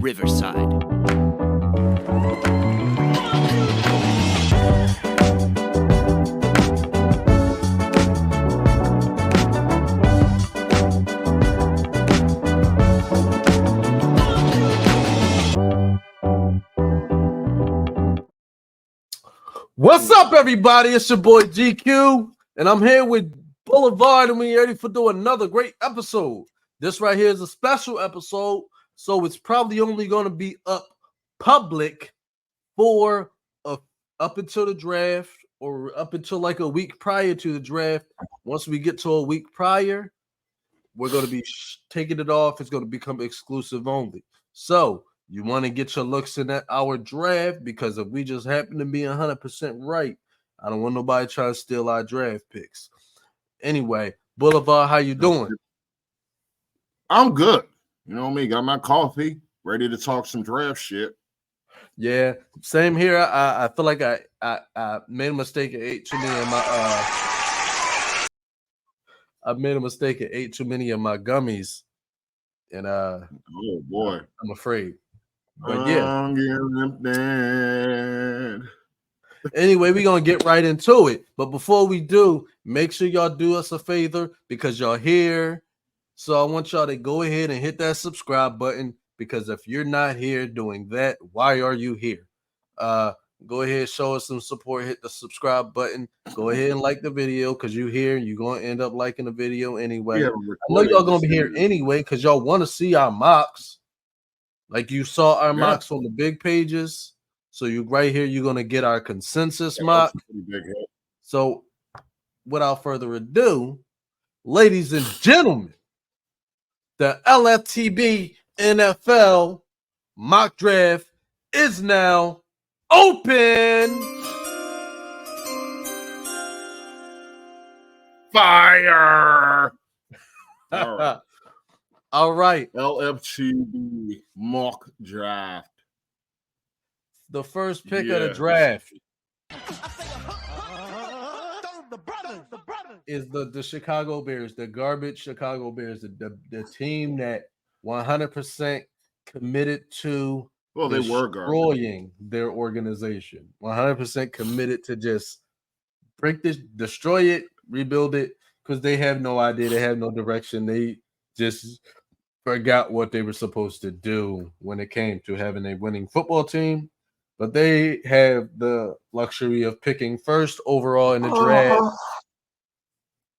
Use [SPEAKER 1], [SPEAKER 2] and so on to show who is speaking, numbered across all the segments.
[SPEAKER 1] Riverside.
[SPEAKER 2] What's up, everybody? It's your boy GQ, and I'm here with Boulevard, and we're ready for doing another great episode. This right here is a special episode, so it's probably only going to be up public for up until the draft or up until like a week prior to the draft. Once we get to a week prior, we're going to be taking it off. It's going to become exclusive only. So you want to get your looks in at our draft, because if we just happen to be 100% right, I don't want nobody trying to steal our draft picks. Anyway, Boulevard, how you doing?
[SPEAKER 3] I'm good. You know me, got my coffee, ready to talk some draft shit.
[SPEAKER 2] Yeah, same here. I feel like I made a mistake and ate too many of my I made a mistake and ate too many of my gummies, and
[SPEAKER 3] oh boy,
[SPEAKER 2] I'm afraid. But yeah. Anyway, we're going to get right into it. But before we do, make sure y'all do us a favor because y'all here. So I want y'all to go ahead and hit that subscribe button, because if you're not here doing that, why are you here? Go ahead, show us some support, hit the subscribe button. Go ahead and like the video because you're here and you're going to end up liking the video anyway. I know y'all going to be here anyway because y'all want to see our mocks. Like you saw our mocks on the big pages. So you right here, you're going to get our consensus mock. So without further ado, ladies and gentlemen, the LFTBNFL mock draft is now open.
[SPEAKER 3] Fire. All right.
[SPEAKER 2] All right.
[SPEAKER 3] LFTB mock draft.
[SPEAKER 2] The first pick of the draft is the Chicago Bears, the garbage Chicago Bears, the team that 100% committed to destroying their organization. 100% committed to just destroy it, rebuild it, because they have no idea. They have no direction. They just forgot what they were supposed to do when it came to having a winning football team. But they have the luxury of picking first overall in the draft.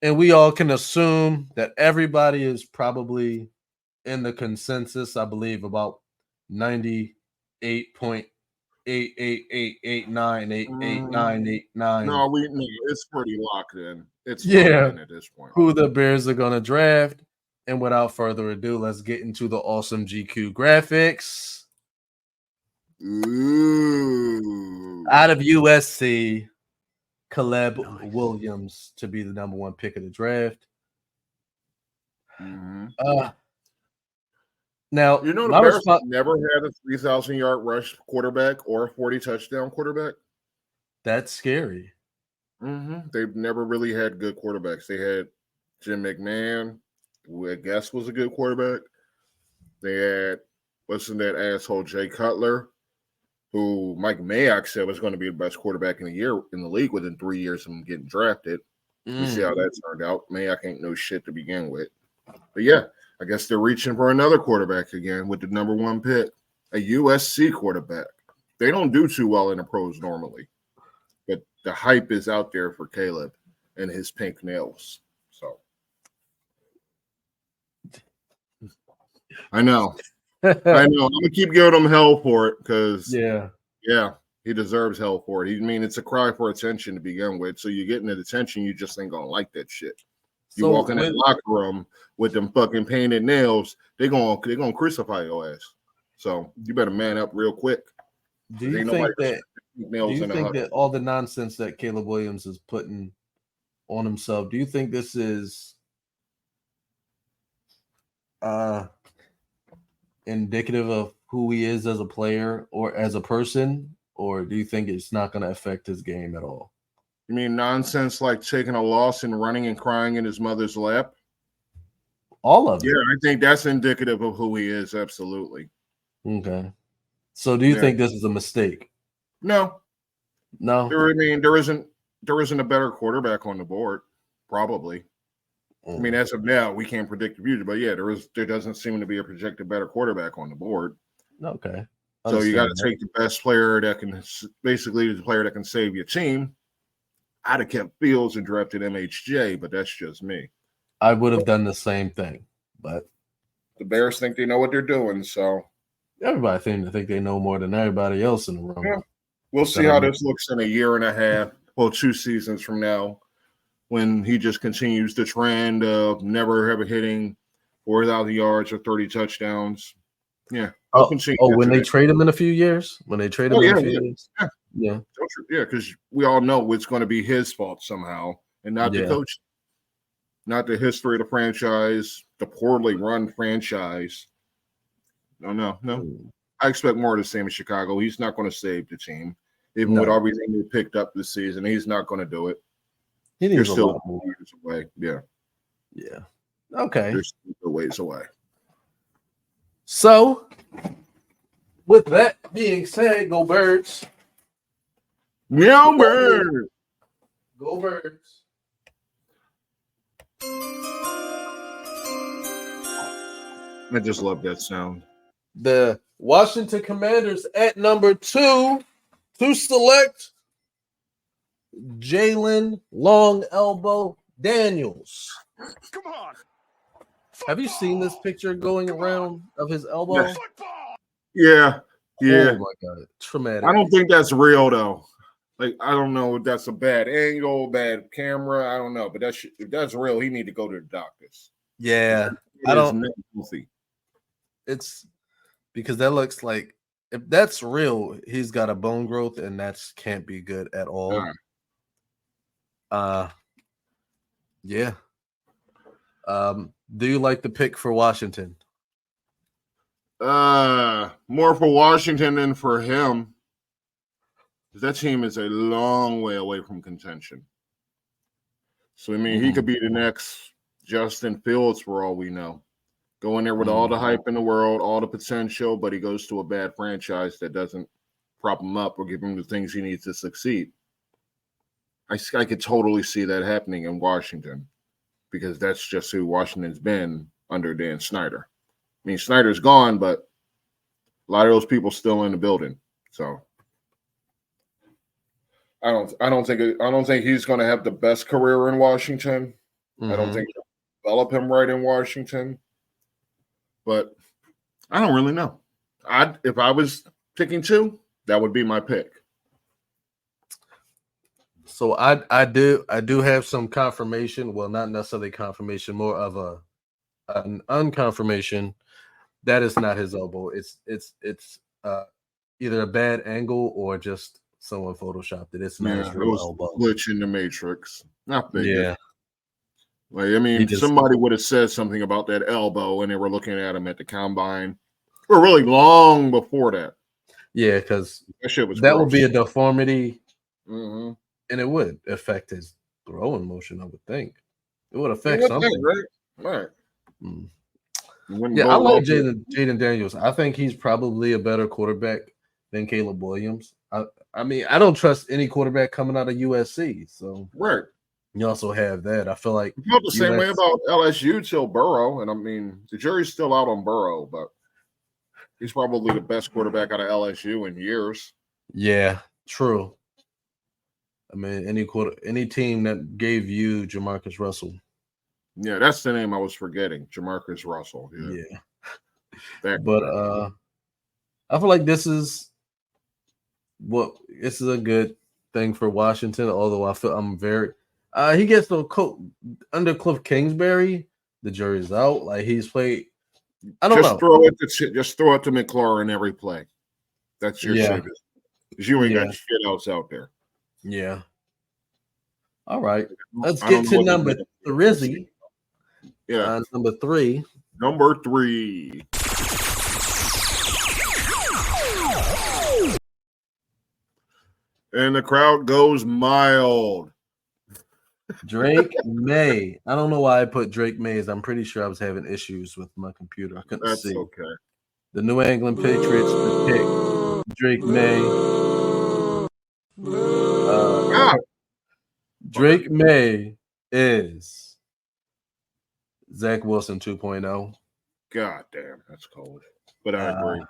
[SPEAKER 2] And we all can assume that everybody is probably in the consensus, I believe, about 98.88889888989.
[SPEAKER 3] No, it's pretty locked in. It's locked in at this point.
[SPEAKER 2] Who the Bears are going to draft. And without further ado, let's get into the awesome GQ graphics.
[SPEAKER 3] Ooh.
[SPEAKER 2] Out of USC, Caleb Williams to be the number one pick of the draft.
[SPEAKER 3] Mm-hmm.
[SPEAKER 2] Now,
[SPEAKER 3] you know, the Bears never had a 3,000-yard rush quarterback or a 40-touchdown quarterback.
[SPEAKER 2] That's scary.
[SPEAKER 3] Mm-hmm. They've never really had good quarterbacks. They had Jim McMahon, who I guess was a good quarterback. They had, that asshole Jay Cutler, who Mike Mayock said was going to be the best quarterback in the league within 3 years of him getting drafted. We see how that turned out. Mayock ain't no shit to begin with. But yeah, I guess they're reaching for another quarterback again with the number one pick, a USC quarterback. They don't do too well in the pros normally, but the hype is out there for Caleb and his pink nails. So I know. I'm gonna keep giving him hell for it because he deserves hell for it. It's a cry for attention to begin with. So you're getting the attention, you just ain't gonna like that shit. You walk in that locker room with them fucking painted nails, they're gonna crucify your ass. So you better man up real quick.
[SPEAKER 2] Do you think that all the nonsense that Caleb Williams is putting on himself, do you think this is indicative of who he is as a player or as a person, or do you think it's not going to affect his game at all?
[SPEAKER 3] You mean nonsense like taking a loss and running and crying in his mother's lap?
[SPEAKER 2] All of it.
[SPEAKER 3] Yeah, I think that's indicative of who he is, absolutely.
[SPEAKER 2] Okay. So do you think this is a mistake?
[SPEAKER 3] No.
[SPEAKER 2] No.
[SPEAKER 3] There isn't a better quarterback on the board, probably. I mean, as of now, we can't predict the future, but yeah, there doesn't seem to be a projected better quarterback on the board.
[SPEAKER 2] Okay.
[SPEAKER 3] So you got to take the best player that can, basically the player that can save your team. I'd have kept Fields and drafted MHJ, but that's just me.
[SPEAKER 2] I would have done the same thing, but
[SPEAKER 3] the Bears think they know what they're doing, so
[SPEAKER 2] everybody seems to think they know more than everybody else in the room.
[SPEAKER 3] Yeah. We'll see how this looks in a year and a half, well, 2 seasons from now, when he just continues the trend of never ever hitting 4,000 yards or 30 touchdowns. Yeah.
[SPEAKER 2] When they trade him in a few years? When they trade him in a few years?
[SPEAKER 3] Yeah. Yeah, because we all know it's going to be his fault somehow, and not the coach, not the history of the franchise, the poorly run franchise. No. I expect more of the same in Chicago. He's not going to save the team. Even with everything he picked up this season, he's not going to do it.
[SPEAKER 2] You're still
[SPEAKER 3] years away. Yeah.
[SPEAKER 2] Yeah. Okay.
[SPEAKER 3] You're still a ways away.
[SPEAKER 2] So, with that being said, go Birds.
[SPEAKER 3] Meow Birds.
[SPEAKER 2] Go Birds.
[SPEAKER 3] I just love that sound.
[SPEAKER 2] The Washington Commanders at number 2 to select Jalen Long Elbow Daniels.
[SPEAKER 1] Come on.
[SPEAKER 2] Have you seen this picture going around of his elbow?
[SPEAKER 3] Yeah.
[SPEAKER 2] Oh my God, traumatic.
[SPEAKER 3] I don't think that's real though. Like, I don't know if that's a bad angle, bad camera. I don't know, but if that's real, he need to go to the doctors.
[SPEAKER 2] Yeah, I don't. It's because that looks like, if that's real, he's got a bone growth, and that can't be good at all. Yeah. Do you like the pick for Washington?
[SPEAKER 3] More for Washington than for him. That team is a long way away from contention. So, I mean, he could be the next Justin Fields for all we know. Go in there with all the hype in the world, all the potential, but he goes to a bad franchise that doesn't prop him up or give him the things he needs to succeed. I could totally see that happening in Washington because that's just who Washington's been under Dan Snyder. I mean, Snyder's gone, but a lot of those people still in the building. So I don't think he's going to have the best career in Washington. I don't think he'll develop him right in Washington. But I don't really know. If I was picking 2, that would be my pick.
[SPEAKER 2] So I do have some confirmation. Well, not necessarily confirmation, more of an unconfirmation. That is not his elbow. It's either a bad angle or just someone photoshopped it. It's not his real elbow.
[SPEAKER 3] Glitch in the matrix. Not big.
[SPEAKER 2] Yeah.
[SPEAKER 3] Like, I mean, somebody would have said something about that elbow when they were looking at him at the combine, or really long before that.
[SPEAKER 2] Yeah, because
[SPEAKER 3] that
[SPEAKER 2] would be a deformity,
[SPEAKER 3] and
[SPEAKER 2] it would affect his throwing motion. I would think it would affect something,
[SPEAKER 3] right?
[SPEAKER 2] Yeah, I like Jaden Daniels. I think he's probably a better quarterback than Caleb Williams. I mean, I don't trust any quarterback coming out of USC. So
[SPEAKER 3] right.
[SPEAKER 2] You also have that. I feel like
[SPEAKER 3] I felt the same way about LSU till Burrow, and I mean the jury's still out on Burrow, but he's probably the best quarterback out of LSU in years.
[SPEAKER 2] Yeah, true. I mean, any team that gave you Jamarcus Russell.
[SPEAKER 3] Yeah, that's the name I was forgetting, Jamarcus Russell. Yeah.
[SPEAKER 2] But I feel like this is a good thing for Washington. Although I feel he gets under Cliff Kingsbury. The jury's out. Like, he's played. I don't know.
[SPEAKER 3] Just throw it to McLaurin every play. That's your service. Because you ain't got shit else out there.
[SPEAKER 2] Yeah. All right. Let's get to number 3.
[SPEAKER 3] Yeah.
[SPEAKER 2] Number 3.
[SPEAKER 3] Number 3. And the crowd goes mild.
[SPEAKER 2] Drake May. I don't know why I put Drake Mays. I'm pretty sure I was having issues with my computer. I couldn't see.
[SPEAKER 3] That's okay.
[SPEAKER 2] The New England Patriots to pick Drake May.
[SPEAKER 3] Ah,
[SPEAKER 2] Drake May is Zach Wilson 2.0.
[SPEAKER 3] God damn, that's cold. But I
[SPEAKER 2] Uh,
[SPEAKER 3] agree.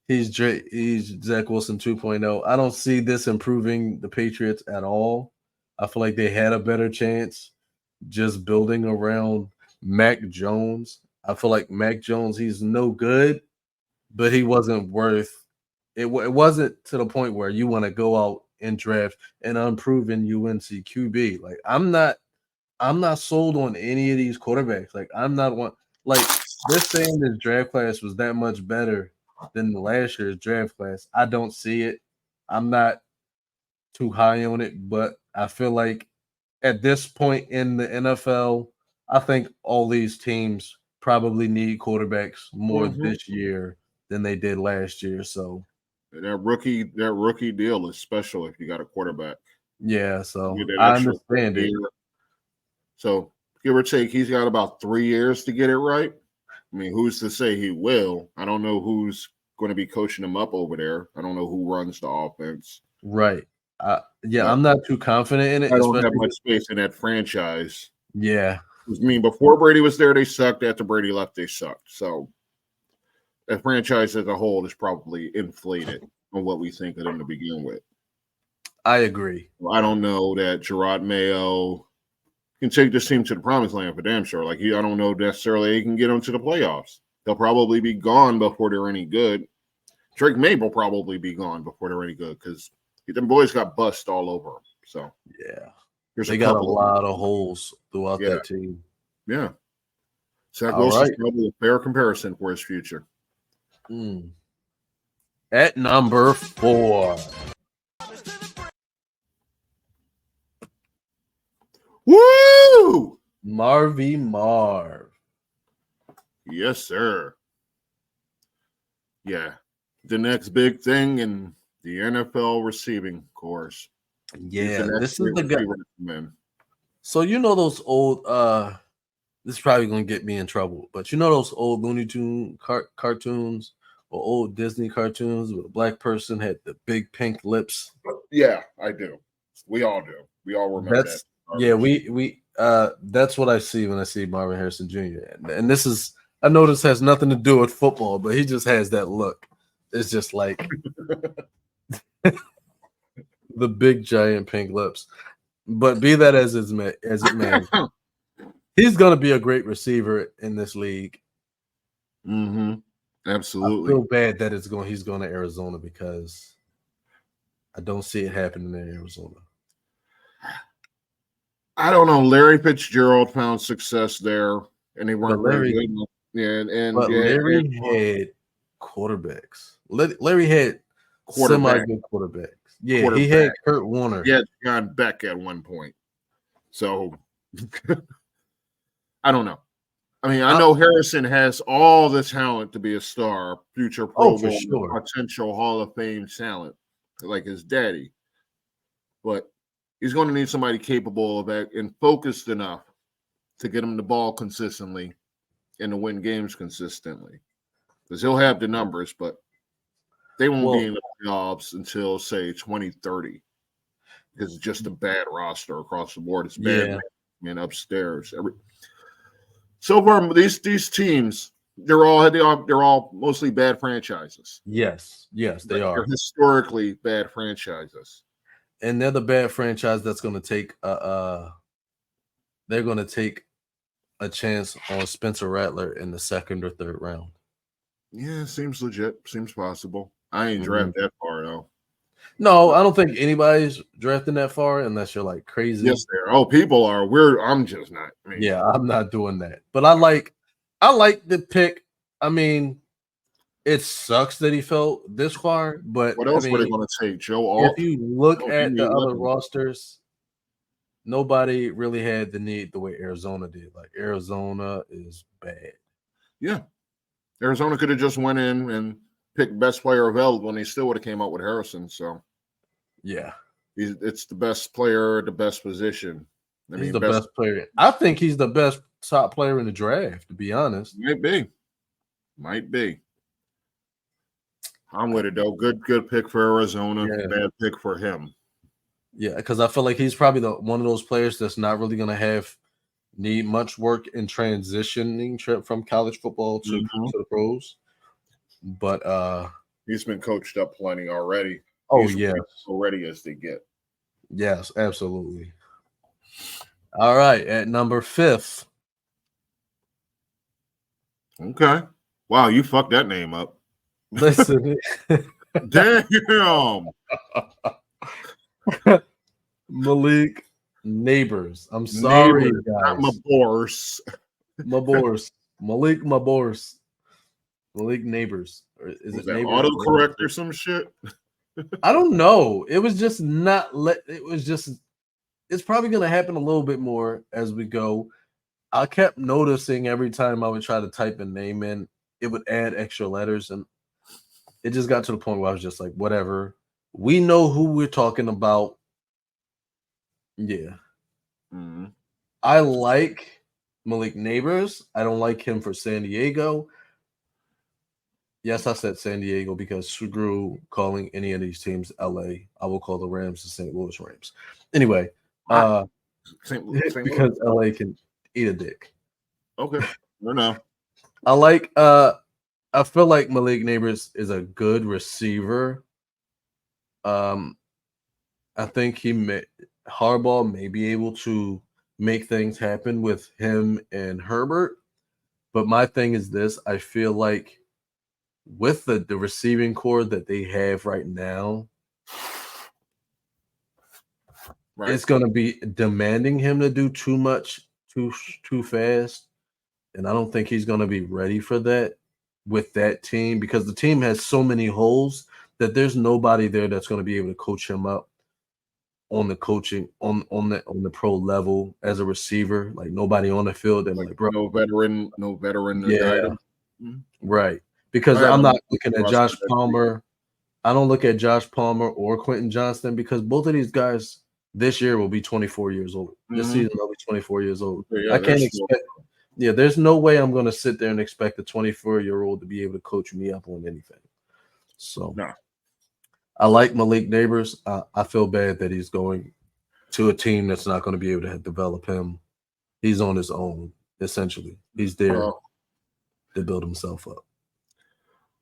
[SPEAKER 2] he's Zach Wilson 2.0. I don't see this improving the Patriots at all. I feel like they had a better chance just building around Mac Jones. I feel like Mac Jones, he's no good, but he wasn't worth it. It wasn't to the point where you want to go out and draft an unproven UNC QB. Like I'm not sold on any of these quarterbacks. Like I'm not one. Like they're saying this draft class was that much better than the last year's draft class. I don't see it. I'm not too high on it, but I feel like at this point in the NFL, I think all these teams probably need quarterbacks more
[SPEAKER 3] Mhm.
[SPEAKER 2] this year than they did last year. So
[SPEAKER 3] That rookie deal is special if you got a quarterback.
[SPEAKER 2] yeah,
[SPEAKER 3] You
[SPEAKER 2] so
[SPEAKER 3] get that
[SPEAKER 2] I
[SPEAKER 3] extra
[SPEAKER 2] understand it.
[SPEAKER 3] year. So give or take, he's got about 3 years to get it right. I mean, who's to say he will? I don't know who's going to be coaching him up over there. I don't know who runs the offense.
[SPEAKER 2] Right. Yeah,
[SPEAKER 3] But
[SPEAKER 2] I'm not too confident in it,
[SPEAKER 3] I don't have
[SPEAKER 2] especially
[SPEAKER 3] much space in that franchise.
[SPEAKER 2] yeah.
[SPEAKER 3] I mean, before Brady was there, they sucked. After Brady left, they sucked. So that franchise as a whole is probably inflated on what we think of them to begin with.
[SPEAKER 2] I agree.
[SPEAKER 3] Well, I don't know that Gerard Mayo can take this team to the promised land for damn sure. Like, I don't know necessarily he can get them to the playoffs. They'll probably be gone before they're any good. Drake May will probably be gone before they're any good because them boys got bust all over them. So
[SPEAKER 2] Yeah.
[SPEAKER 3] there's
[SPEAKER 2] They
[SPEAKER 3] a
[SPEAKER 2] got a
[SPEAKER 3] couple of
[SPEAKER 2] lot
[SPEAKER 3] them.
[SPEAKER 2] of holes throughout
[SPEAKER 3] Yeah,
[SPEAKER 2] that team.
[SPEAKER 3] yeah. Zach
[SPEAKER 2] All
[SPEAKER 3] Wilson's
[SPEAKER 2] right.
[SPEAKER 3] probably a fair comparison for his future.
[SPEAKER 2] At number 4.
[SPEAKER 3] Woo!
[SPEAKER 2] Marv.
[SPEAKER 3] Yes, sir. Yeah. The next big thing in the NFL receiving course. He's the
[SPEAKER 2] Yeah,
[SPEAKER 3] next
[SPEAKER 2] this is
[SPEAKER 3] great
[SPEAKER 2] the guy.
[SPEAKER 3] receiver to come in.
[SPEAKER 2] So you know those old this is probably gonna get me in trouble, but you know those old Looney Tune cartoons or old Disney cartoons where the black person had the big pink lips.
[SPEAKER 3] Yeah, I do. We all do. We all remember that.
[SPEAKER 2] That's yeah, we that's what I see when I see Marvin Harrison Jr. And this is I know this has nothing to do with football, but he just has that look. It's just like the big giant pink lips. But be that as it may, he's gonna be a great receiver in this league.
[SPEAKER 3] Mm-hmm.
[SPEAKER 2] I
[SPEAKER 3] Absolutely.
[SPEAKER 2] feel bad that he's going to Arizona because I don't see it happening in Arizona.
[SPEAKER 3] I don't know. Larry Fitzgerald found success there, and they weren't very
[SPEAKER 2] Larry,
[SPEAKER 3] good. Yeah, and
[SPEAKER 2] but
[SPEAKER 3] yeah,
[SPEAKER 2] Larry had quarterbacks. Larry had
[SPEAKER 3] quarterback,
[SPEAKER 2] semi-good quarterbacks. Yeah, he had
[SPEAKER 3] quarterback.
[SPEAKER 2] Kurt Warner.
[SPEAKER 3] He had John Beck at one point. So I don't know. I mean, I know Harrison has all the talent to be a star, future Pro
[SPEAKER 2] Oh, for
[SPEAKER 3] Bowl,
[SPEAKER 2] sure.
[SPEAKER 3] potential Hall of Fame talent, like his daddy. But he's going to need somebody capable of that and focused enough to get him the ball consistently and to win games consistently. Because he'll have the numbers, but they won't be in the playoffs until, say, 2030. Because it's just a bad roster across the board. It's bad man upstairs. So far, these teams, they're all mostly bad franchises.
[SPEAKER 2] Yes, they are.
[SPEAKER 3] They're historically bad franchises.
[SPEAKER 2] And they're the bad franchise that's going to take they're going to take a chance on Spencer Rattler in the second or third round.
[SPEAKER 3] Yeah, seems legit. Seems possible. I ain't draft that far though.
[SPEAKER 2] No, I don't think anybody's drafting that far unless you're like crazy.
[SPEAKER 3] Yes, there. Oh, people are. I'm just not. I mean,
[SPEAKER 2] yeah, I'm not doing that. But I like the pick. I mean, it sucks that he fell this far, but
[SPEAKER 3] what else were they going to take? Joe Alt?
[SPEAKER 2] If you look at the other rosters, nobody really had the need the way Arizona did. Like Arizona is bad.
[SPEAKER 3] Yeah, Arizona could have just went in and picked best player available, and they still would have came out with Harrison. So
[SPEAKER 2] yeah,
[SPEAKER 3] it's the best player, the best position.
[SPEAKER 2] He's the best player. I think he's the best top player in the draft, to be honest.
[SPEAKER 3] Might be. I'm with it though. Good pick for Arizona.
[SPEAKER 2] Yeah.
[SPEAKER 3] Bad pick for him.
[SPEAKER 2] Yeah, because I feel like he's probably one of those players that's not really going to need much work in transitioning from college football to the pros. But
[SPEAKER 3] he's been coached up plenty already.
[SPEAKER 2] Oh,
[SPEAKER 3] he's
[SPEAKER 2] yeah.
[SPEAKER 3] already as they get.
[SPEAKER 2] Yes, absolutely. All right, at number 5.
[SPEAKER 3] Okay. Wow, you fucked that name up.
[SPEAKER 2] Listen.
[SPEAKER 3] Damn.
[SPEAKER 2] Malik Neighbors. I'm sorry,
[SPEAKER 3] Neighbors,
[SPEAKER 2] guys.
[SPEAKER 3] not Mabors.
[SPEAKER 2] Malik Mabors. Malik Neighbors. Or is
[SPEAKER 3] Was
[SPEAKER 2] it
[SPEAKER 3] that
[SPEAKER 2] Neighbors?
[SPEAKER 3] autocorrect or some shit?
[SPEAKER 2] I don't know. It was just not it was just it's probably going to happen a little bit more as we go. I kept noticing every time I would try to type a name in, it would add extra letters, and it just got to the point where I was just like, whatever. We know who we're talking about. Yeah.
[SPEAKER 3] Mm-hmm.
[SPEAKER 2] I like Malik Neighbors. I don't like him for San Diego. Yes, I said San Diego because screw calling any of these teams LA. I will call the Rams the St. Louis Rams. Anyway, because LA can eat a dick.
[SPEAKER 3] Okay. No.
[SPEAKER 2] I feel like Malik Neighbors is a good receiver. I think Harbaugh may be able to make things happen with him and Herbert. But my thing is this: I feel like with the receiving core that they have right now, it's going to be demanding him to do too much too fast, and I don't think he's going to be ready for that with that team because the team has so many holes that there's nobody there that's going to be able to coach him up on the coaching on the pro level as a receiver. Like nobody on the field and like bro,
[SPEAKER 3] no veteran to guide him.
[SPEAKER 2] Right. Because I'm not looking at Josh Palmer. I don't look at Josh Palmer or Quentin Johnston because both of these guys this year will be 24 years old. This season they'll be 24 years old. I can't expect. Yeah, there's no way I'm going to sit there and expect a 24-year-old to be able to coach me up on anything. So, I like Malik Neighbors. I feel bad that he's going to a team that's not going to be able to develop him. He's on his own, essentially. He's there to build himself up.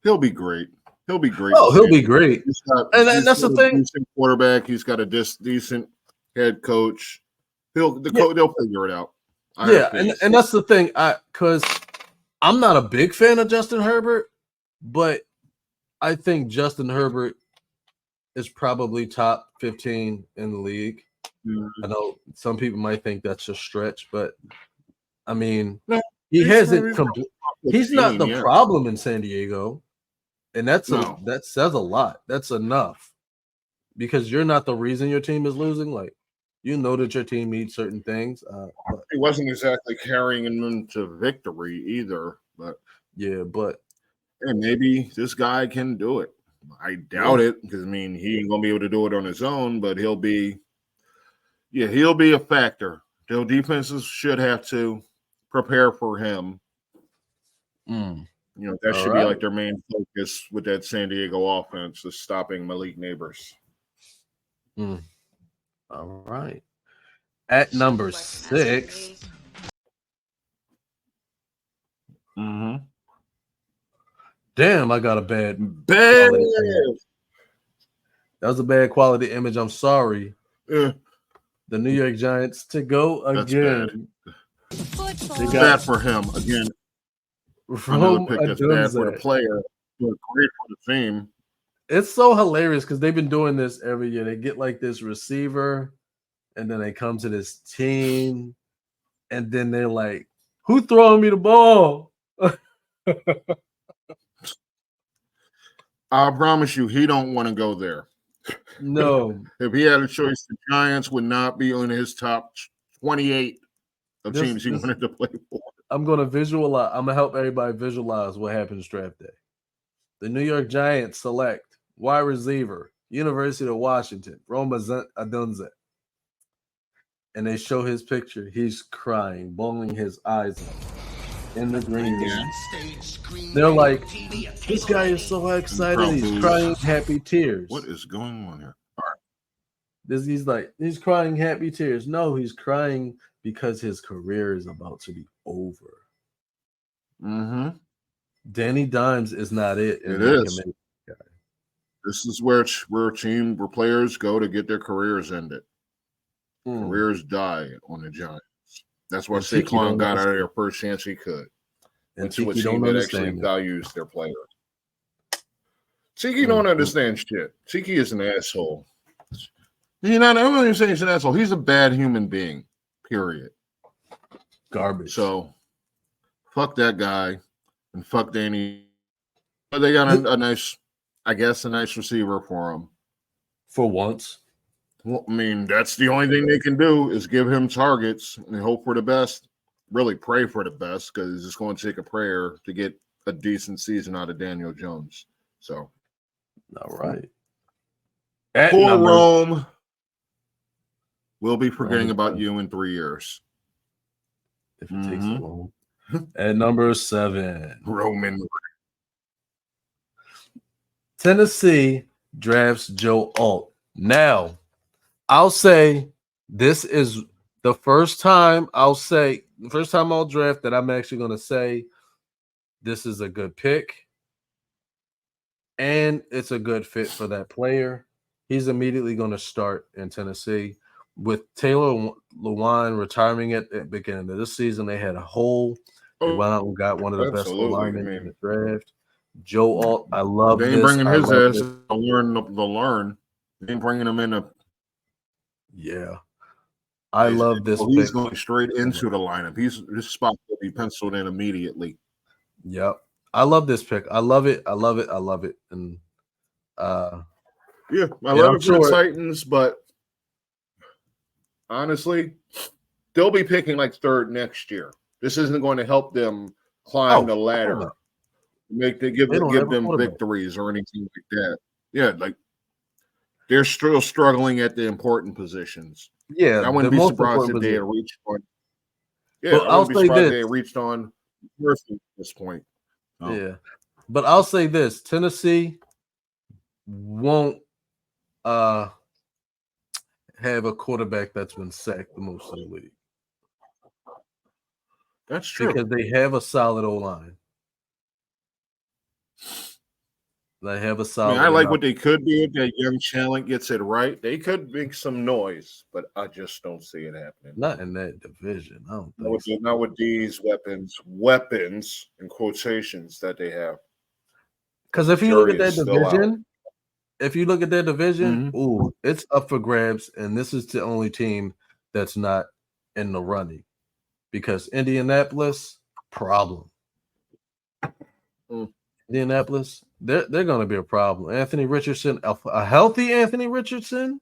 [SPEAKER 3] He'll be great. He'll be great.
[SPEAKER 2] Oh, he'll be great. And that's the thing.
[SPEAKER 3] Decent quarterback. He's got a decent head coach. They'll figure it out.
[SPEAKER 2] And that's the thing. Because I'm not a big fan of Justin Herbert, but I think Justin Herbert is probably top 15 in the league. I know some people might think that's a stretch, but I mean, he's not the problem in San Diego. And that says a lot. That's enough. Because you're not the reason your team is losing. Like, you know that your team needs certain things.
[SPEAKER 3] He wasn't exactly carrying them to victory either. But and maybe this guy can do it. I doubt it because he ain't gonna be able to do it on his own. But he'll be a factor. The defenses should have to prepare for him. That should be like their main focus with that San Diego offense is stopping Malik Neighbors.
[SPEAKER 2] All right. At number 6. Damn, I got a bad. That was a bad quality image. I'm sorry. The New York Giants to go again.
[SPEAKER 3] That's bad for him again. Another pick that's bad for the player, but great for the team.
[SPEAKER 2] It's so hilarious because they've been doing this every year. They get like this receiver, and then they come to this team, and then they're like, "Who throwing me the ball?"
[SPEAKER 3] I promise you, he don't want to go there.
[SPEAKER 2] No.
[SPEAKER 3] If he had a choice, the Giants would not be on his top 28 of teams he wanted to play for.
[SPEAKER 2] I'm going to visualize. I'm going to help everybody visualize what happens draft day. The New York Giants select wide receiver, University of Washington, Rome Odunze. And they show his picture. He's crying, bawling his eyes out. in the green room. They're like, this guy is so excited. He's crying happy tears.
[SPEAKER 3] What is going on here?
[SPEAKER 2] He's crying happy tears. No, he's crying because his career is about to be over.
[SPEAKER 3] Mm-hmm.
[SPEAKER 2] Danny Dimes is not it.
[SPEAKER 3] It is. This is where players go to get their careers ended. Careers die on the Giants. That's why Saquon got out of there first chance he could. And to a team that actually values their players. Tiki don't understand shit. Tiki is an asshole. I'm not even saying he's an asshole. He's a bad human being. Period.
[SPEAKER 2] Garbage.
[SPEAKER 3] So, fuck that guy and fuck Danny. They got a nice receiver for him.
[SPEAKER 2] For once.
[SPEAKER 3] Well, I mean, that's the only thing they can do is give him targets and hope for the best. Really pray for the best because it's going to take a prayer to get a decent season out of Daniel Jones. So,
[SPEAKER 2] all right.
[SPEAKER 3] Poor Rome. We'll be forgetting about you in 3 years.
[SPEAKER 2] If it takes so long. At number 7,
[SPEAKER 3] Roman.
[SPEAKER 2] Tennessee drafts Joe Alt. Now, I'll say this is the first time I'll draft that I'm actually going to say this is a good pick and it's a good fit for that player. He's immediately going to start in Tennessee. With Taylor Lewan retiring at the beginning of this season, they had a hole. They went out and got one of the best linemen in the draft. Joe Alt, I love this.
[SPEAKER 3] They ain't bringing his ass to learn. They ain't bringing him in a.
[SPEAKER 2] Yeah. I love this pick.
[SPEAKER 3] He's going straight into the lineup. His spot will be penciled in immediately.
[SPEAKER 2] Yep. I love this pick. I love it. And
[SPEAKER 3] I love it for the Titans, but honestly, they'll be picking like third next year. This isn't going to help them climb the ladder. Give them victories or anything like that. Yeah, like they're still struggling at the important positions.
[SPEAKER 2] Yeah,
[SPEAKER 3] I wouldn't be surprised if they had reached on. Yeah,
[SPEAKER 2] but
[SPEAKER 3] I wouldn't be surprised if they had reached on first at this point.
[SPEAKER 2] Oh. Yeah, but I'll say this: Tennessee won't have a quarterback that's been sacked the most in the league.
[SPEAKER 3] That's true
[SPEAKER 2] because they have a solid O-line. They have a solid.
[SPEAKER 3] I like what they could be if that young talent gets it right. They could make some noise, but I just don't see it happening.
[SPEAKER 2] Not in that division. I don't think so.
[SPEAKER 3] Not with these weapons in quotations that they have.
[SPEAKER 2] Because if you look at that division, ooh, it's up for grabs, and this is the only team that's not in the running. Because Indianapolis, problem. Indianapolis, they're going to be a problem. Anthony Richardson, a healthy Anthony Richardson,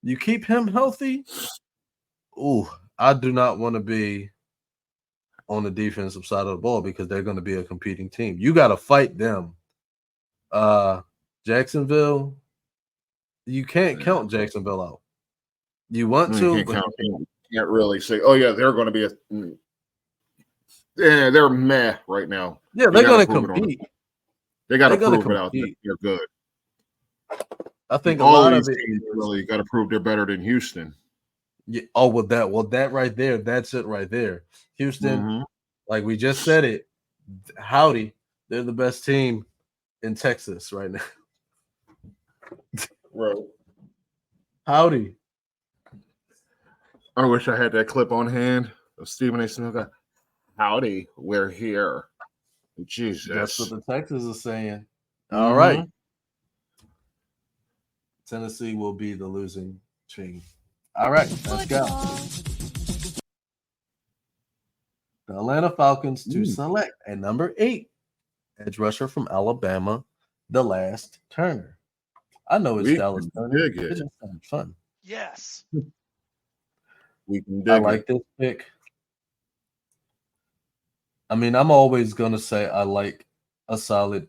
[SPEAKER 2] you keep him healthy. Ooh, I do not want to be on the defensive side of the ball because they're going to be a competing team. You got to fight them. Jacksonville, you can't count Jacksonville out. You want to,
[SPEAKER 3] you can't really say, oh yeah, they're going to be they're meh right now.
[SPEAKER 2] Yeah, they're going to compete.
[SPEAKER 3] They got to prove it out. They're good.
[SPEAKER 2] I think
[SPEAKER 3] all of these teams really got to prove they're better than Houston.
[SPEAKER 2] Yeah. Oh, well, that right there, that's it right there. Houston, like we just said it. Howdy, they're the best team in Texas right now.
[SPEAKER 3] Right.
[SPEAKER 2] Howdy.
[SPEAKER 3] I wish I had that clip on hand of Stephen A. Smith. Howdy, we're here. Jesus.
[SPEAKER 2] That's what the Texans are saying. All right. Tennessee will be the losing team. All right, let's go. The Atlanta Falcons to select at number 8, edge rusher from Alabama, the last Turner. I know it's Dallas Turner. It just sounds fun.
[SPEAKER 1] Yes.
[SPEAKER 3] We can
[SPEAKER 2] I like this pick. I mean, I'm always going to say I like a solid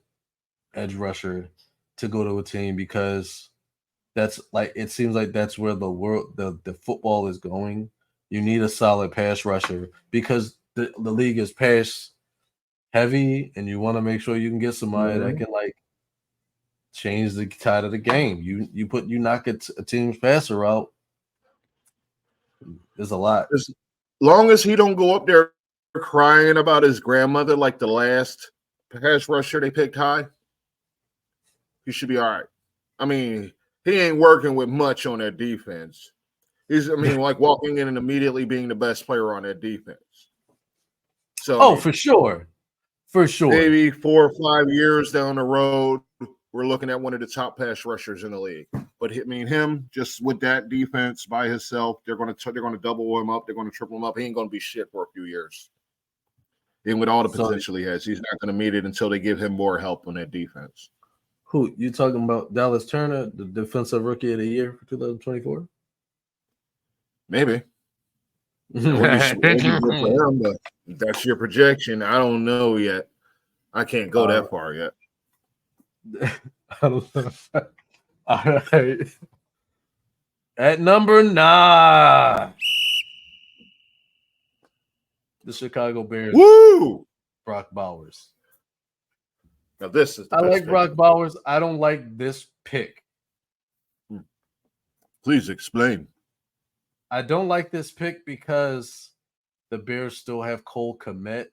[SPEAKER 2] edge rusher to go to a team because that's like it seems like that's where the football is going. You need a solid pass rusher because the league is pass heavy, and you want to make sure you can get somebody that
[SPEAKER 3] Mhm.
[SPEAKER 2] can like change the tide of the game. You knock a team's passer out. There's a lot.
[SPEAKER 3] As long as he don't go up there crying about his grandmother like the last pass rusher they picked high, he should be all right. I mean, he ain't working with much on that defense. Like walking in and immediately being the best player on that defense. So,
[SPEAKER 2] Oh, for sure. For sure.
[SPEAKER 3] Maybe 4 or 5 years down the road, we're looking at one of the top pass rushers in the league. But him just with that defense by himself, they're going to double him up, they're going to triple him up. He ain't going to be shit for a few years. And with all the potential he has, he's not going to meet it until they give him more help on that defense.
[SPEAKER 2] Who you talking about? Dallas Turner, the defensive rookie of the year for 2024?
[SPEAKER 3] Maybe. That would be good for him, but that's your projection. I don't know yet. I can't go that far yet.
[SPEAKER 2] I don't know. All right. At number 9, the Chicago Bears.
[SPEAKER 3] Woo!
[SPEAKER 2] Brock Bowers.
[SPEAKER 3] Now this is.
[SPEAKER 2] I like Brock Bowers. I don't like this pick.
[SPEAKER 3] Please explain.
[SPEAKER 2] I don't like this pick because the Bears still have Cole Kmet,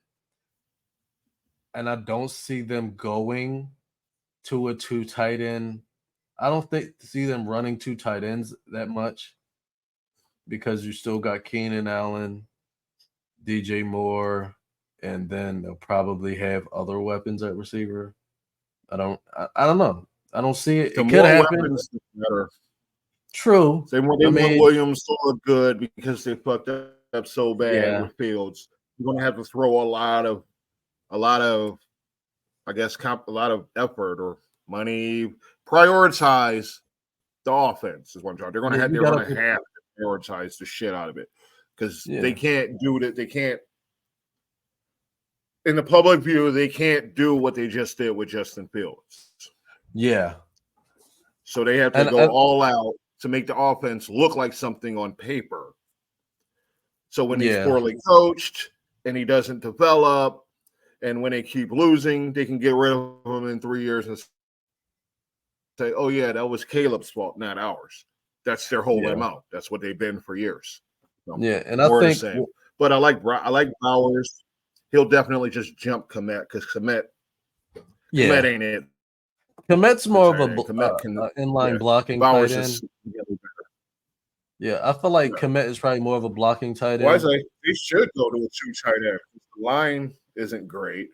[SPEAKER 2] and I don't see them going to a 2 tight end. I don't see them running 2 tight ends that much because you still got Keenan Allen, DJ Moore, and then they'll probably have other weapons at receiver. I don't know. I don't see it.
[SPEAKER 3] The
[SPEAKER 2] It could happen.
[SPEAKER 3] Weapons, the better.
[SPEAKER 2] True.
[SPEAKER 3] They want Williams to look good because they fucked up so bad with Fields. You're going to have to throw a lot of, I guess, a lot of effort or money. Prioritize the offense is what I'm trying. They're going to have to prioritize the shit out of it because they can't do it. They can't. In the public view, they can't do what they just did with Justin Fields.
[SPEAKER 2] Yeah.
[SPEAKER 3] So they have to go all out to make the offense look like something on paper. So when he's poorly coached and he doesn't develop, and when they keep losing, they can get rid of him in 3 years and say, oh, yeah, that was Caleb's fault, not ours. That's their whole MO. That's what they've been for years. So,
[SPEAKER 2] and I think –
[SPEAKER 3] but I like Bowers. He'll definitely just jump Kmet because Kmet ain't it.
[SPEAKER 2] Kmet's more of a inline blocking tight end. Yeah, I feel like Kmet is probably more of a blocking tight end.
[SPEAKER 3] Well, I say they should go to a 2 tight end. The line isn't great.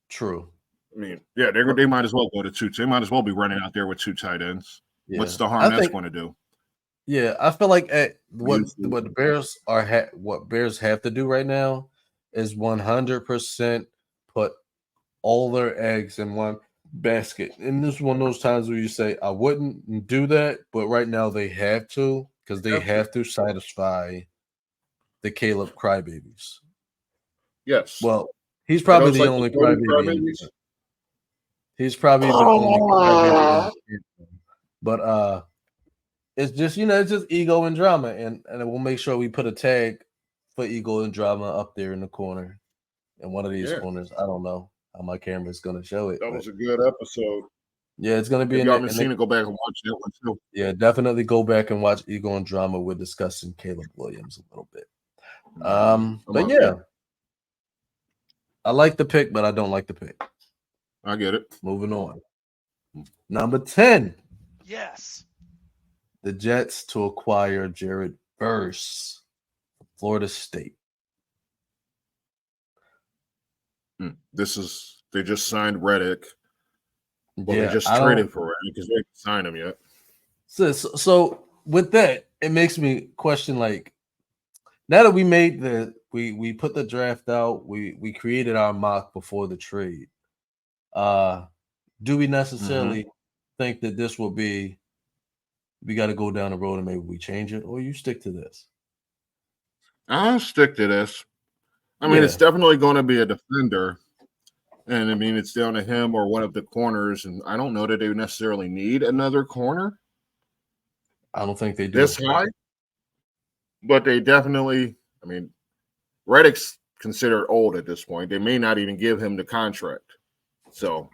[SPEAKER 2] True.
[SPEAKER 3] I mean, they might as well go to 2. They might as well be running out there with 2 tight ends. Yeah. What's the harm that's going to do?
[SPEAKER 2] Yeah, I feel like what the Bears what Bears have to do right now is 100% put all their eggs in one basket. And this is one of those times where you say, I wouldn't do that, but right now they have to because they have to satisfy the Caleb crybabies.
[SPEAKER 3] Yes.
[SPEAKER 2] Well, he's probably the only crybaby. He's probably the only crybaby. But it's just, it's just ego and drama. And we'll make sure we put a tag for ego and drama up there in the corner. In one of these corners. I don't know how my camera is going to show it.
[SPEAKER 3] That was a good episode.
[SPEAKER 2] Yeah, it's going to be
[SPEAKER 3] if y'all haven't seen it, go back and watch that one too.
[SPEAKER 2] Yeah, definitely go back and watch Ego and Drama. We're discussing Caleb Williams a little bit. But yeah, I like the pick, but I don't like the pick.
[SPEAKER 3] I get it.
[SPEAKER 2] Moving on. Number 10.
[SPEAKER 1] Yes.
[SPEAKER 2] The Jets to acquire Jared Verse, Florida State.
[SPEAKER 3] They just signed Reddick. Well, they just traded for Reddick because they haven't signed him yet.
[SPEAKER 2] So with that, it makes me question, like, now that we made we put the draft out, we created our mock before the trade. Do we necessarily think that this will be, we got to go down the road and maybe we change it, or you stick to this?
[SPEAKER 3] I'll stick to this. I mean, it's definitely going to be a defender. And I mean, it's down to him or one of the corners. And I don't know that they necessarily need another corner.
[SPEAKER 2] I don't think they do.
[SPEAKER 3] This high. But they definitely, I mean, Reddick's considered old at this point. They may not even give him the contract. So,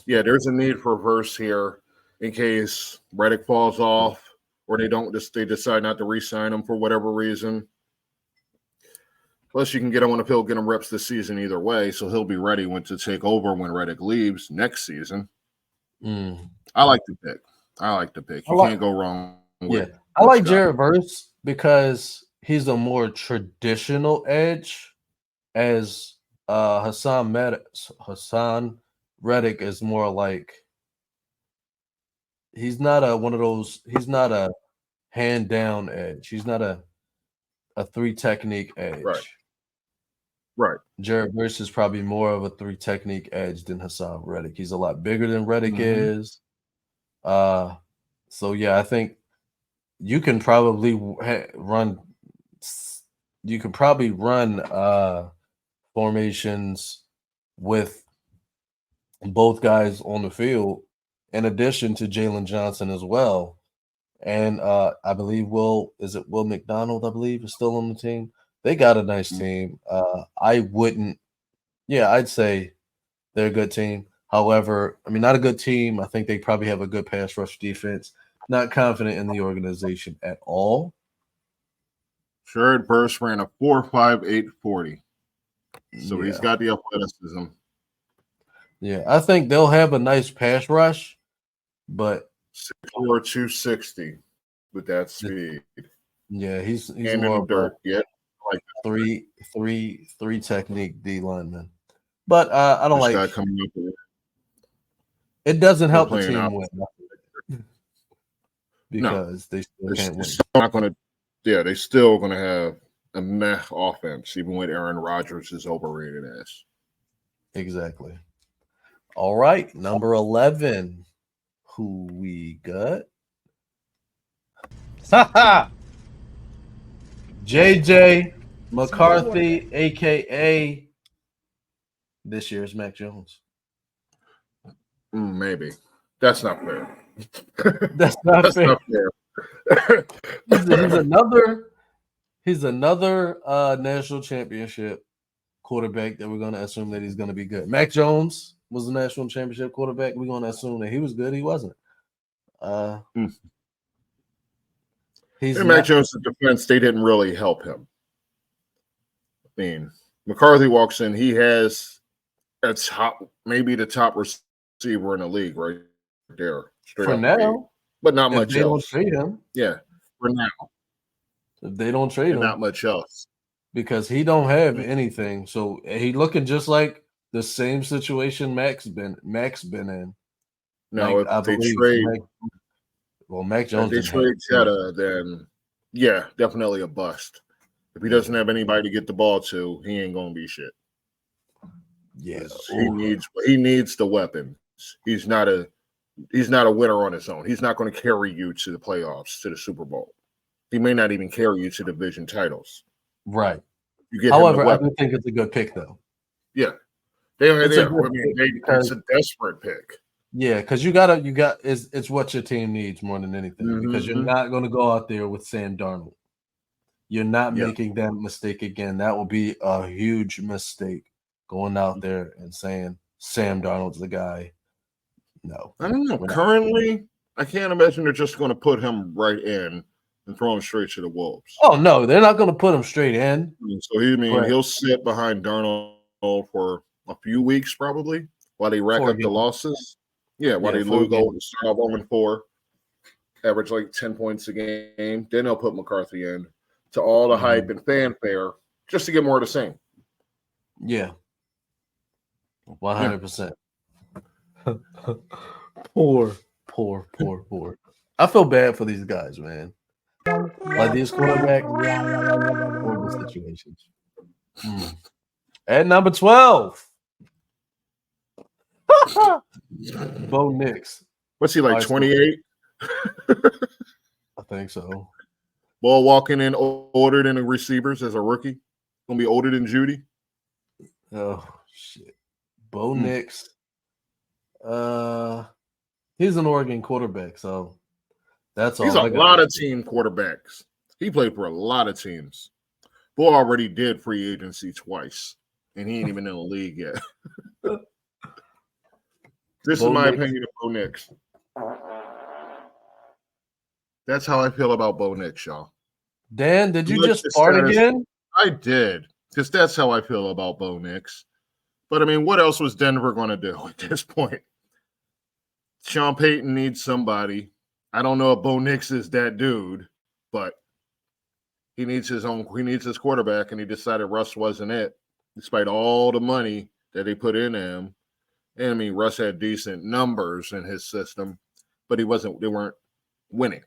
[SPEAKER 3] yeah, there's a need for Verse here in case Reddick falls off or they decide not to re-sign him for whatever reason. Plus, you can get him on the field, get him reps this season either way, so he'll be ready to take over when Reddick leaves next season. I like the pick. You can't go wrong with it.
[SPEAKER 2] I like Jared Verse because he's a more traditional edge, as Hassan Reddick is more like he's not a hand down edge. He's not a 3 technique edge.
[SPEAKER 3] Right.
[SPEAKER 2] Jared Verse is probably more of a 3 technique edge than Hassan Reddick. He's a lot bigger than Reddick is. So yeah, I think you can probably run formations with both guys on the field, in addition to Jalen Johnson as well. And I believe Will McDonald, I believe, is still on the team. They got a nice team. I'd say they're a good team. However, I mean, not a good team. I think they probably have a good pass rush defense. Not confident in the organization at all.
[SPEAKER 3] Jared Verse ran a 4.58 40. So he's got the athleticism.
[SPEAKER 2] Yeah, I think they'll have a nice pass rush, but
[SPEAKER 3] 6'4", 260 with that speed.
[SPEAKER 2] Yeah, he's
[SPEAKER 3] and
[SPEAKER 2] more
[SPEAKER 3] in the dirt. Yeah,
[SPEAKER 2] like three technique D lineman. But I don't like
[SPEAKER 3] coming up with
[SPEAKER 2] it. Doesn't help the team win because they still can't win.
[SPEAKER 3] Not going to. Yeah, they still going to have a meh offense, even with Aaron Rodgers is overrated as.
[SPEAKER 2] Exactly. All right, number 11. Who we got? JJ McCarthy, aka this year's Mac Jones.
[SPEAKER 3] Maybe. That's not fair.
[SPEAKER 2] That's not fair. He's another national championship quarterback that we're going to assume that he's going to be good. Mac Jones was the national championship quarterback. We're going to assume that he was good. He wasn't.
[SPEAKER 3] Mac Jones' defense, they didn't really help him. I mean, McCarthy walks in, he has maybe the top receiver in the league right there.
[SPEAKER 2] For now.
[SPEAKER 3] But not much else.
[SPEAKER 2] Don't trade him.
[SPEAKER 3] Yeah, for now.
[SPEAKER 2] If they don't trade him.
[SPEAKER 3] Not much else.
[SPEAKER 2] Because he don't have anything. So he looking just like the same situation Mac's been in.
[SPEAKER 3] No, like, if they trade
[SPEAKER 2] Mac Jones.
[SPEAKER 3] If they trade Cheddar, then yeah, definitely a bust. If he doesn't have anybody to get the ball to, he ain't gonna be shit.
[SPEAKER 2] Yeah,
[SPEAKER 3] he needs the weapons. He's not a winner on his own. He's not going to carry you to the playoffs, to the Super Bowl. He may not even carry you to division titles.
[SPEAKER 2] Right. However, I do think it's a good pick, though.
[SPEAKER 3] Yeah, it's a desperate pick.
[SPEAKER 2] Yeah, because it's what your team needs more than anything. Because you're not going to go out there with Sam Darnold. You're not making that mistake again. That will be a huge mistake, going out there and saying Sam Darnold's the guy. No,
[SPEAKER 3] I don't know. Currently, I can't imagine they're just going to put him right in and throw him straight to the Wolves.
[SPEAKER 2] Oh no, they're not going to put him straight in.
[SPEAKER 3] So he'll sit behind Darnold for a few weeks probably while they rack up the losses. Yeah, while they start off 0-4, average like 10 points a game. Then they'll put McCarthy in to all the hype and fanfare just to get more of the same.
[SPEAKER 2] Yeah, 100%. Poor. I feel bad for these guys, man. Like these quarterbacks, horrible situations. At number 12, Bo Nix.
[SPEAKER 3] What's he like, 28?
[SPEAKER 2] I think so.
[SPEAKER 3] Ball walking in older than the receivers as a rookie. Gonna be older than Judy.
[SPEAKER 2] Oh shit. Bo Nix. He's an Oregon quarterback, so that's all.
[SPEAKER 3] He's a lot of team quarterbacks. He played for a lot of teams. Bo already did free agency twice, and he ain't even in the league yet. This is my opinion of Bo Nix. That's how I feel about Bo Nix, y'all.
[SPEAKER 2] Dan, did you just fart again?
[SPEAKER 3] I did, because that's how I feel about Bo Nix. But, I mean, what else was Denver going to do at this point? Sean Payton needs somebody. I don't know if Bo Nix is that dude, but he needs his quarterback, and he decided Russ wasn't it, despite all the money that they put in him. And, I mean, Russ had decent numbers in his system, but they weren't winning.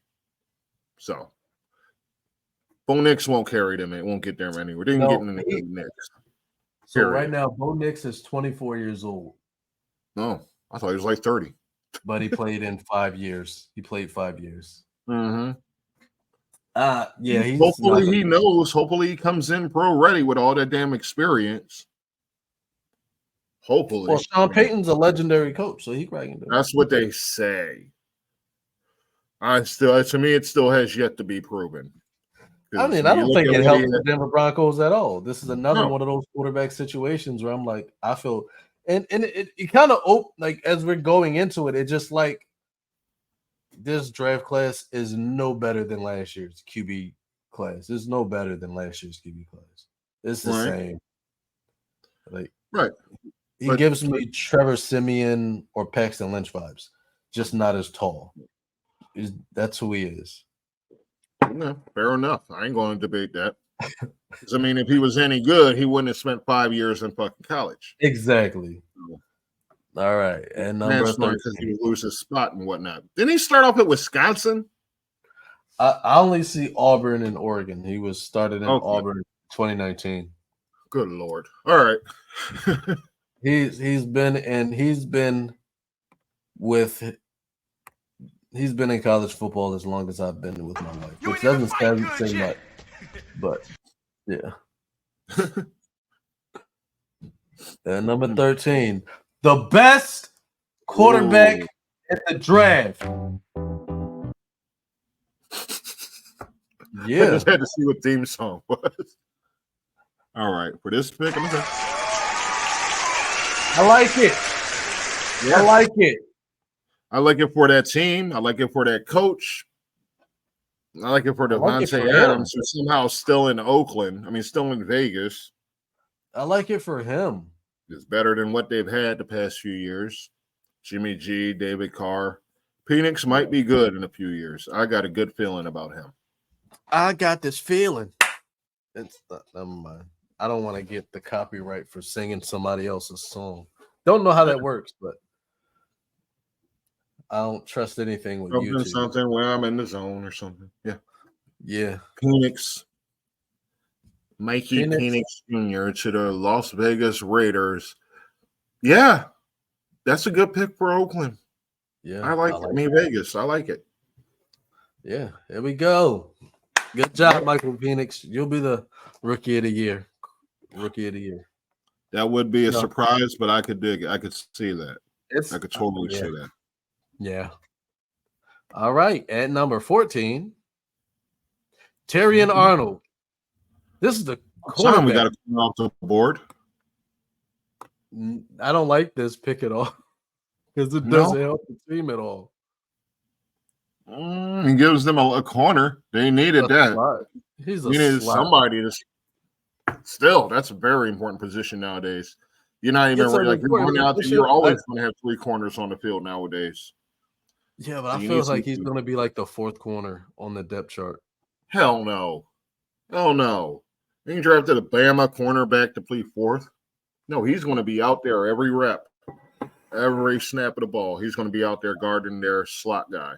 [SPEAKER 3] So, Bo Nix won't carry them. It won't get them anywhere. They didn't get in the Nix.
[SPEAKER 2] So right now, Bo Nix is 24 years old.
[SPEAKER 3] No, I thought he was like 30.
[SPEAKER 2] But he played in 5 years. He played 5 years.
[SPEAKER 3] Mm-hmm.
[SPEAKER 2] Yeah.
[SPEAKER 3] Hopefully he knows. Hopefully he comes in pro ready with all that damn experience. Hopefully.
[SPEAKER 2] Well, Sean Payton's a legendary coach, so he probably can do it.
[SPEAKER 3] That's what they say. To me, it still has yet to be proven.
[SPEAKER 2] I mean, I don't think it helps the Denver Broncos at all. This is another one of those quarterback situations where I'm like, I feel, and it kind of like as we're going into it, it just like this draft class is no better than last year's QB class. It's no better than last year's QB class. It's the same. Like,
[SPEAKER 3] right.
[SPEAKER 2] He gives me Trevor Siemian or Paxton Lynch vibes, just not as tall. That's who he is.
[SPEAKER 3] Yeah, fair enough. I ain't going to debate that. Because, I mean, if he was any good, he wouldn't have spent 5 years in fucking college.
[SPEAKER 2] Exactly. All right. And number 13.
[SPEAKER 3] Because he would lose his spot and whatnot. Didn't he start off at Wisconsin?
[SPEAKER 2] I only see Auburn and Oregon. He was started in Auburn 2019.
[SPEAKER 3] Good Lord. All right.
[SPEAKER 2] He's been in college football as long as I've been with my life, which doesn't say much, but yeah. And number 13, the best quarterback in the draft. Yeah.
[SPEAKER 3] I just had to see what theme song was. All right. For this pick, I'm going to
[SPEAKER 2] I like it. Yeah. I like it.
[SPEAKER 3] I like it for that team. I like it for that coach. I like it for Devontae Adams, who's somehow still in Oakland. I mean, still in Vegas.
[SPEAKER 2] I like it for him.
[SPEAKER 3] It's better than what they've had the past few years. Jimmy G, David Carr. Penix might be good in a few years. I got a good feeling about him.
[SPEAKER 2] I got this feeling. Never mind. I don't want to get the copyright for singing somebody else's song. Don't know how that works, but I don't trust anything with YouTube.
[SPEAKER 3] Something where I'm in the zone or something. Yeah.
[SPEAKER 2] Yeah.
[SPEAKER 3] Mikey Penix Jr. to the Las Vegas Raiders. Yeah. That's a good pick for Oakland.
[SPEAKER 2] Yeah.
[SPEAKER 3] I like Vegas. I like it.
[SPEAKER 2] Yeah. Here we go. Good job, Michael Penix. You'll be the rookie of the year.
[SPEAKER 3] That would be a surprise, but I could dig it. I could see that. I could totally see that.
[SPEAKER 2] Yeah. All right. At number 14, Terrion Arnold. This is the quarterback.
[SPEAKER 3] We got to come off the board.
[SPEAKER 2] I don't like this pick at all because it doesn't help the team at all.
[SPEAKER 3] He gives them a corner. They needed that.
[SPEAKER 2] He
[SPEAKER 3] needed somebody to. Still, that's a very important position nowadays. You're not even like you're going out there. You're always going to have 3 corners on the field nowadays.
[SPEAKER 2] Yeah, but I feel like he's going to be like the 4th corner on the depth chart.
[SPEAKER 3] Hell no. Oh no. You drafted a Bama cornerback to play 4th. No, he's going to be out there every rep, every snap of the ball. He's going to be out there guarding their slot guy.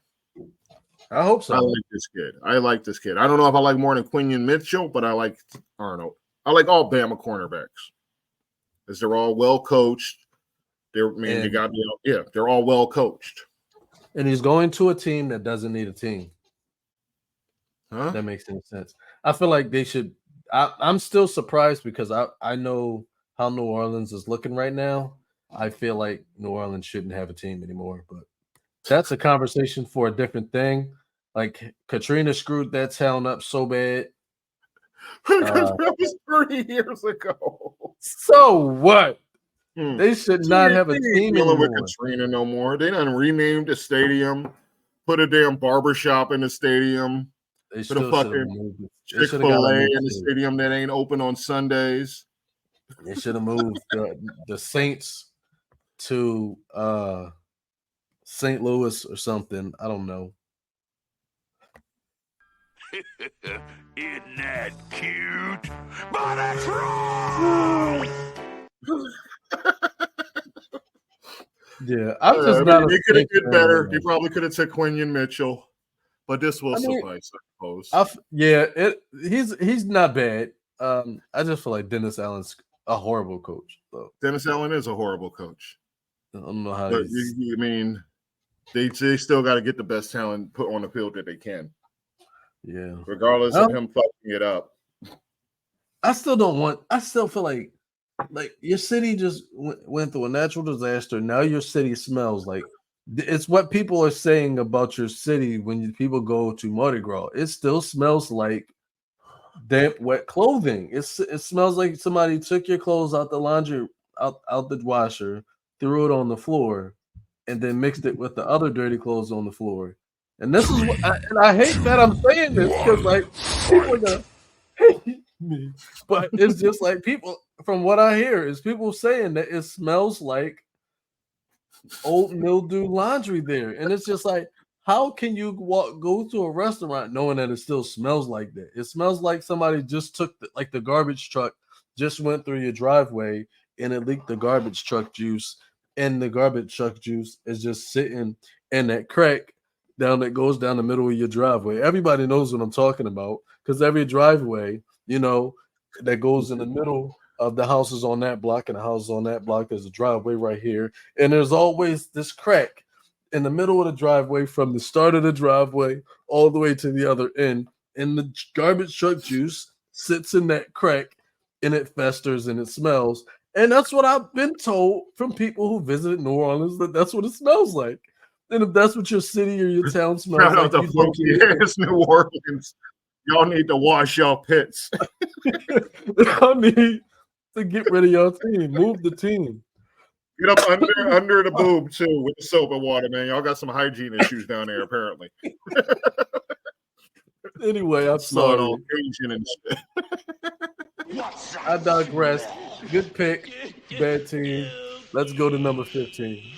[SPEAKER 2] I hope so.
[SPEAKER 3] I like this kid. I don't know if I like more than Quinion Mitchell, but I like Arnold. I like all Bama cornerbacks because they're all well coached. They're all well coached.
[SPEAKER 2] And he's going to a team that doesn't need a team.
[SPEAKER 3] Huh?
[SPEAKER 2] That makes any sense. I feel like they should. I'm still surprised because I know how New Orleans is looking right now. I feel like New Orleans shouldn't have a team anymore, but that's a conversation for a different thing. Like Katrina screwed that town up so bad.
[SPEAKER 3] Because that was 30 years ago.
[SPEAKER 2] So what?
[SPEAKER 3] Hmm.
[SPEAKER 2] They should
[SPEAKER 3] See,
[SPEAKER 2] not have
[SPEAKER 3] they
[SPEAKER 2] a
[SPEAKER 3] ain't
[SPEAKER 2] team
[SPEAKER 3] dealing with
[SPEAKER 2] anymore.
[SPEAKER 3] Katrina no more. They done renamed the stadium, put a damn barbershop in the stadium,
[SPEAKER 2] They
[SPEAKER 3] put a
[SPEAKER 2] still should have
[SPEAKER 3] fucking
[SPEAKER 2] moved it. They should have got a
[SPEAKER 3] Chick-fil-A
[SPEAKER 2] new
[SPEAKER 3] in the
[SPEAKER 2] city.
[SPEAKER 3] stadium that ain't open on Sundays.
[SPEAKER 2] They should have moved the Saints to St. Louis or something. I don't know.
[SPEAKER 1] Isn't that cute? But that's wrong!
[SPEAKER 2] Yeah, I'm just not a
[SPEAKER 3] they could have
[SPEAKER 2] Saints
[SPEAKER 3] did
[SPEAKER 2] fan
[SPEAKER 3] better.
[SPEAKER 2] right
[SPEAKER 3] They
[SPEAKER 2] now.
[SPEAKER 3] probably could have took Quinion Mitchell, but this will
[SPEAKER 2] I mean,
[SPEAKER 3] suffice, I suppose.
[SPEAKER 2] he's not bad. I just feel like Dennis Allen's a horrible coach. So
[SPEAKER 3] Dennis Allen is a horrible coach,
[SPEAKER 2] I don't know how
[SPEAKER 3] but
[SPEAKER 2] he's.
[SPEAKER 3] I mean, they still got to get the best talent put on the field that they can,
[SPEAKER 2] Yeah,
[SPEAKER 3] regardless of him fucking it up.
[SPEAKER 2] I still don't want. I still feel like your city just went through a natural disaster. Now your city smells like it's what people are saying about your city when people go to Mardi Gras. It still smells like damp, wet clothing. It smells like somebody took your clothes out the laundry, out the washer, threw it on the floor, and then mixed it with the other dirty clothes on the floor. And this is what, and I hate that I'm saying this because like people are gonna hate me, but it's just like people. From what I hear, is people saying that it smells like old mildew laundry there, and it's just like, how can you go to a restaurant knowing that it still smells like that? It smells like somebody just took like the garbage truck just went through your driveway and it leaked the garbage truck juice, and the garbage truck juice is just sitting in that crack that goes down the middle of your driveway. Everybody knows what I'm talking about because every driveway, that goes in the middle of the houses on that block and the houses on that block. There's a driveway right here, and there's always this crack in the middle of the driveway from the start of the driveway all the way to the other end. And the garbage truck juice sits in that crack and it festers and it smells. And that's what I've been told from people who visited New Orleans, that's what it smells like. And if that's what your city or your town smells
[SPEAKER 3] Shout out
[SPEAKER 2] like,
[SPEAKER 3] to funky ass New Orleans. Y'all need to wash y'all pits.
[SPEAKER 2] y'all need to get rid of your team. Move the team.
[SPEAKER 3] Get up under the boob too with the soap and water, man. Y'all got some hygiene issues down there, apparently.
[SPEAKER 2] Anyway, I'm sorry.
[SPEAKER 3] All Asian and shit.
[SPEAKER 2] I digress. Good pick, bad team. Let's go to number 15.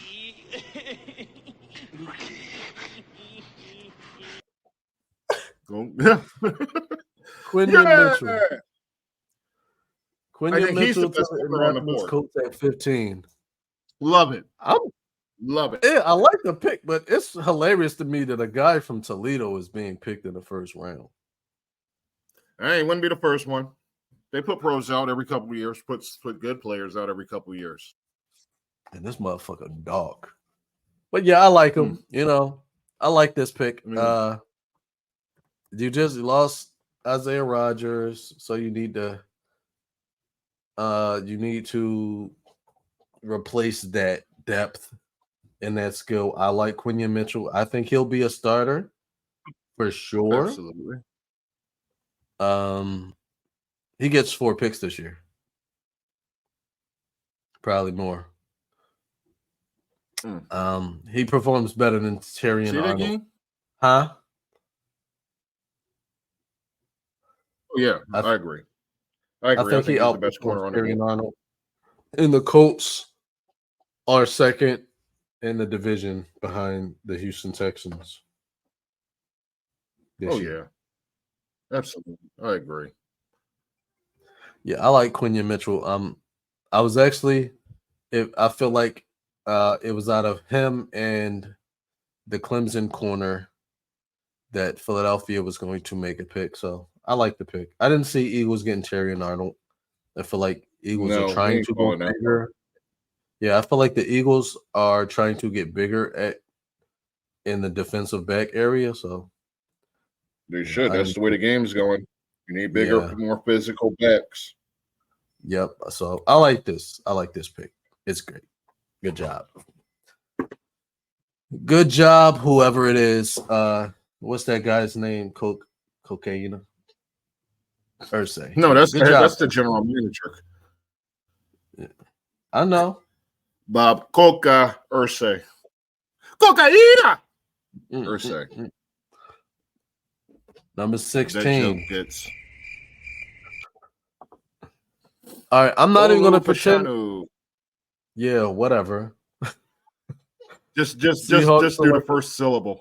[SPEAKER 2] Quinion Mitchell. Quinion Mitchell to the Indianapolis Colts at 15.
[SPEAKER 3] Love it. Love it.
[SPEAKER 2] Yeah, I like the pick, but it's hilarious to me that a guy from Toledo is being picked in the first round.
[SPEAKER 3] Hey, wouldn't be the first one. They put pros out every couple of years, put good players out every couple of years.
[SPEAKER 2] And this motherfucker dog. But yeah, I like him. I like this pick. You just lost Isaiah Rodgers, so you need to replace that depth and that skill. I like Quinion Mitchell. I think he'll be a starter for sure.
[SPEAKER 3] Absolutely.
[SPEAKER 2] He gets 4 picks this year. Probably more. He performs better than Terry and Arnold.
[SPEAKER 3] Game?
[SPEAKER 2] Huh?
[SPEAKER 3] Oh, yeah, I agree. I
[SPEAKER 2] think
[SPEAKER 3] he's the best corner on
[SPEAKER 2] Terry and Arnold. And the Colts are second in the division behind the Houston Texans.
[SPEAKER 3] Oh, yeah. Absolutely. I agree.
[SPEAKER 2] Yeah, I like Quinion Mitchell. I was actually, I feel like it was out of him and the Clemson corner that Philadelphia was going to make a pick. So I like the pick. I didn't see Eagles getting Terry and Arnold. I feel like Eagles are trying to go bigger. Yeah, I feel like the Eagles are trying to get bigger in the defensive back area. So
[SPEAKER 3] they should. That's the way the game's going. You need bigger, more physical backs.
[SPEAKER 2] Yep. So I like this. I like this pick. It's great. Good job. Good job, whoever it is. What's that guy's name? Cocaine. Irsay.
[SPEAKER 3] No, that's
[SPEAKER 2] Good job.
[SPEAKER 3] that's the general manager.
[SPEAKER 2] I know.
[SPEAKER 3] Bob Coca Irsay. Cocaina. Irsay.
[SPEAKER 2] Number
[SPEAKER 3] That joke
[SPEAKER 2] 16.
[SPEAKER 3] gets.
[SPEAKER 2] All right, I'm not even gonna pretend.
[SPEAKER 3] Pachano.
[SPEAKER 2] Yeah, whatever.
[SPEAKER 3] Just
[SPEAKER 2] Seahawks
[SPEAKER 3] do the
[SPEAKER 2] select
[SPEAKER 3] first syllable.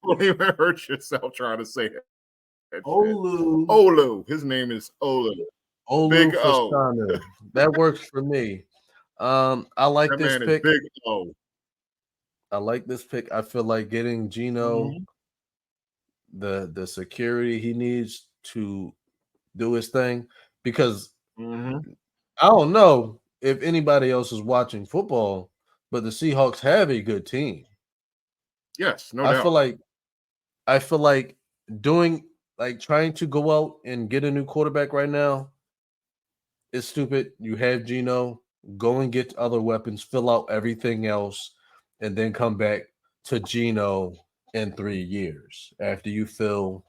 [SPEAKER 3] Don't even hurt yourself trying to say it.
[SPEAKER 2] Olu.
[SPEAKER 3] Olu. His name is Olu.
[SPEAKER 2] Olu
[SPEAKER 3] Big O.
[SPEAKER 2] Fashanu. That works for me. I like
[SPEAKER 3] That
[SPEAKER 2] this
[SPEAKER 3] man
[SPEAKER 2] pick.
[SPEAKER 3] is Big O.
[SPEAKER 2] I like this pick. I feel like getting Gino the security he needs to do his thing, because I don't know if anybody else is watching football, but the Seahawks have a good team.
[SPEAKER 3] Yes, no
[SPEAKER 2] I
[SPEAKER 3] doubt.
[SPEAKER 2] feel like doing trying to go out and get a new quarterback right now is stupid. You have Gino, go and get other weapons, fill out everything else, and then come back to Gino in 3 years after you fill.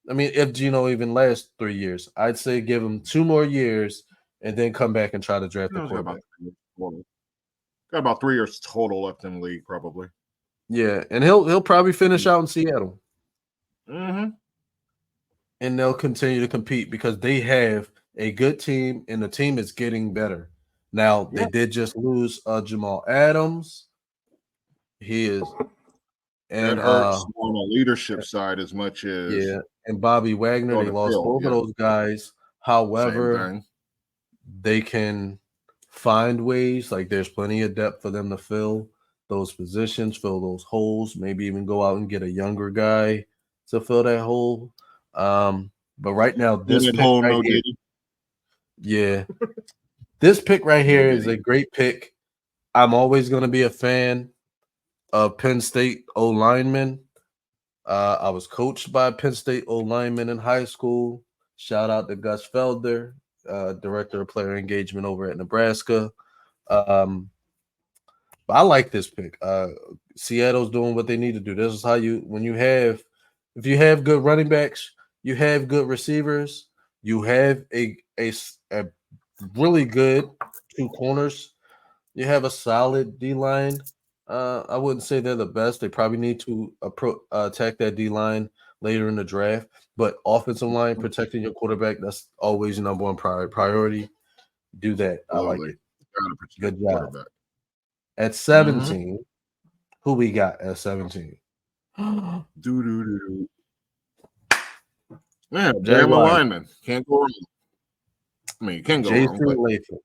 [SPEAKER 2] I mean, if Gino even lasts 3 years, I'd say give him 2 more years and then come back and try to draft a quarterback.
[SPEAKER 3] Got about 3 years total left in the league, probably.
[SPEAKER 2] Yeah, and he'll probably finish out in Seattle.
[SPEAKER 3] Mm-hmm.
[SPEAKER 2] And they'll continue to compete because they have a good team and the team is getting better. Now, they did just lose Jamal Adams. He is and
[SPEAKER 3] that hurts on the leadership side as much as
[SPEAKER 2] and Bobby Wagner. They lost both of those guys. However, they can find ways. Like there's plenty of depth for them to fill those positions, fill those holes, maybe even go out and get a younger guy to fill that hole. But right now, this pick right here, this pick right here is a great pick. I'm always going to be a fan of Penn State O linemen. I was coached by Penn State O linemen in high school. Shout out to Gus Felder, director of player engagement over at Nebraska. But I like this pick. Seattle's doing what they need to do. This is how if you have good running backs, you have good receivers, you have a really good 2 corners, you have a solid D line. I wouldn't say they're the best. They probably need to attack that D line later in the draft. But offensive line, protecting your quarterback, that's always your number one priority. Do that. I like it. Good job. At 17, who we got at 17?
[SPEAKER 3] Man, Bama lineman. Can't go wrong. I mean, you can go wrong.
[SPEAKER 2] But...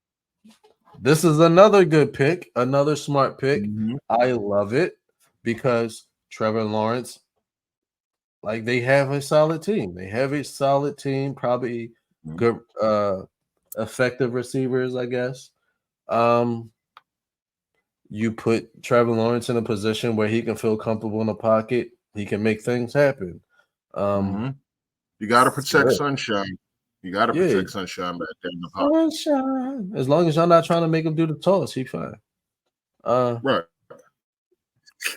[SPEAKER 2] This is another good pick, another smart pick. I love it because Trevor Lawrence, they have a solid team. They have a solid team, probably good, effective receivers, I guess. You put Trevor Lawrence in a position where he can feel comfortable in the pocket. He can make things happen.
[SPEAKER 3] You got to protect Sunshine. You got to protect Sunshine back there in the pocket.
[SPEAKER 2] Sunshine. As long as y'all not trying to make him do the toss, he's fine.
[SPEAKER 3] Right.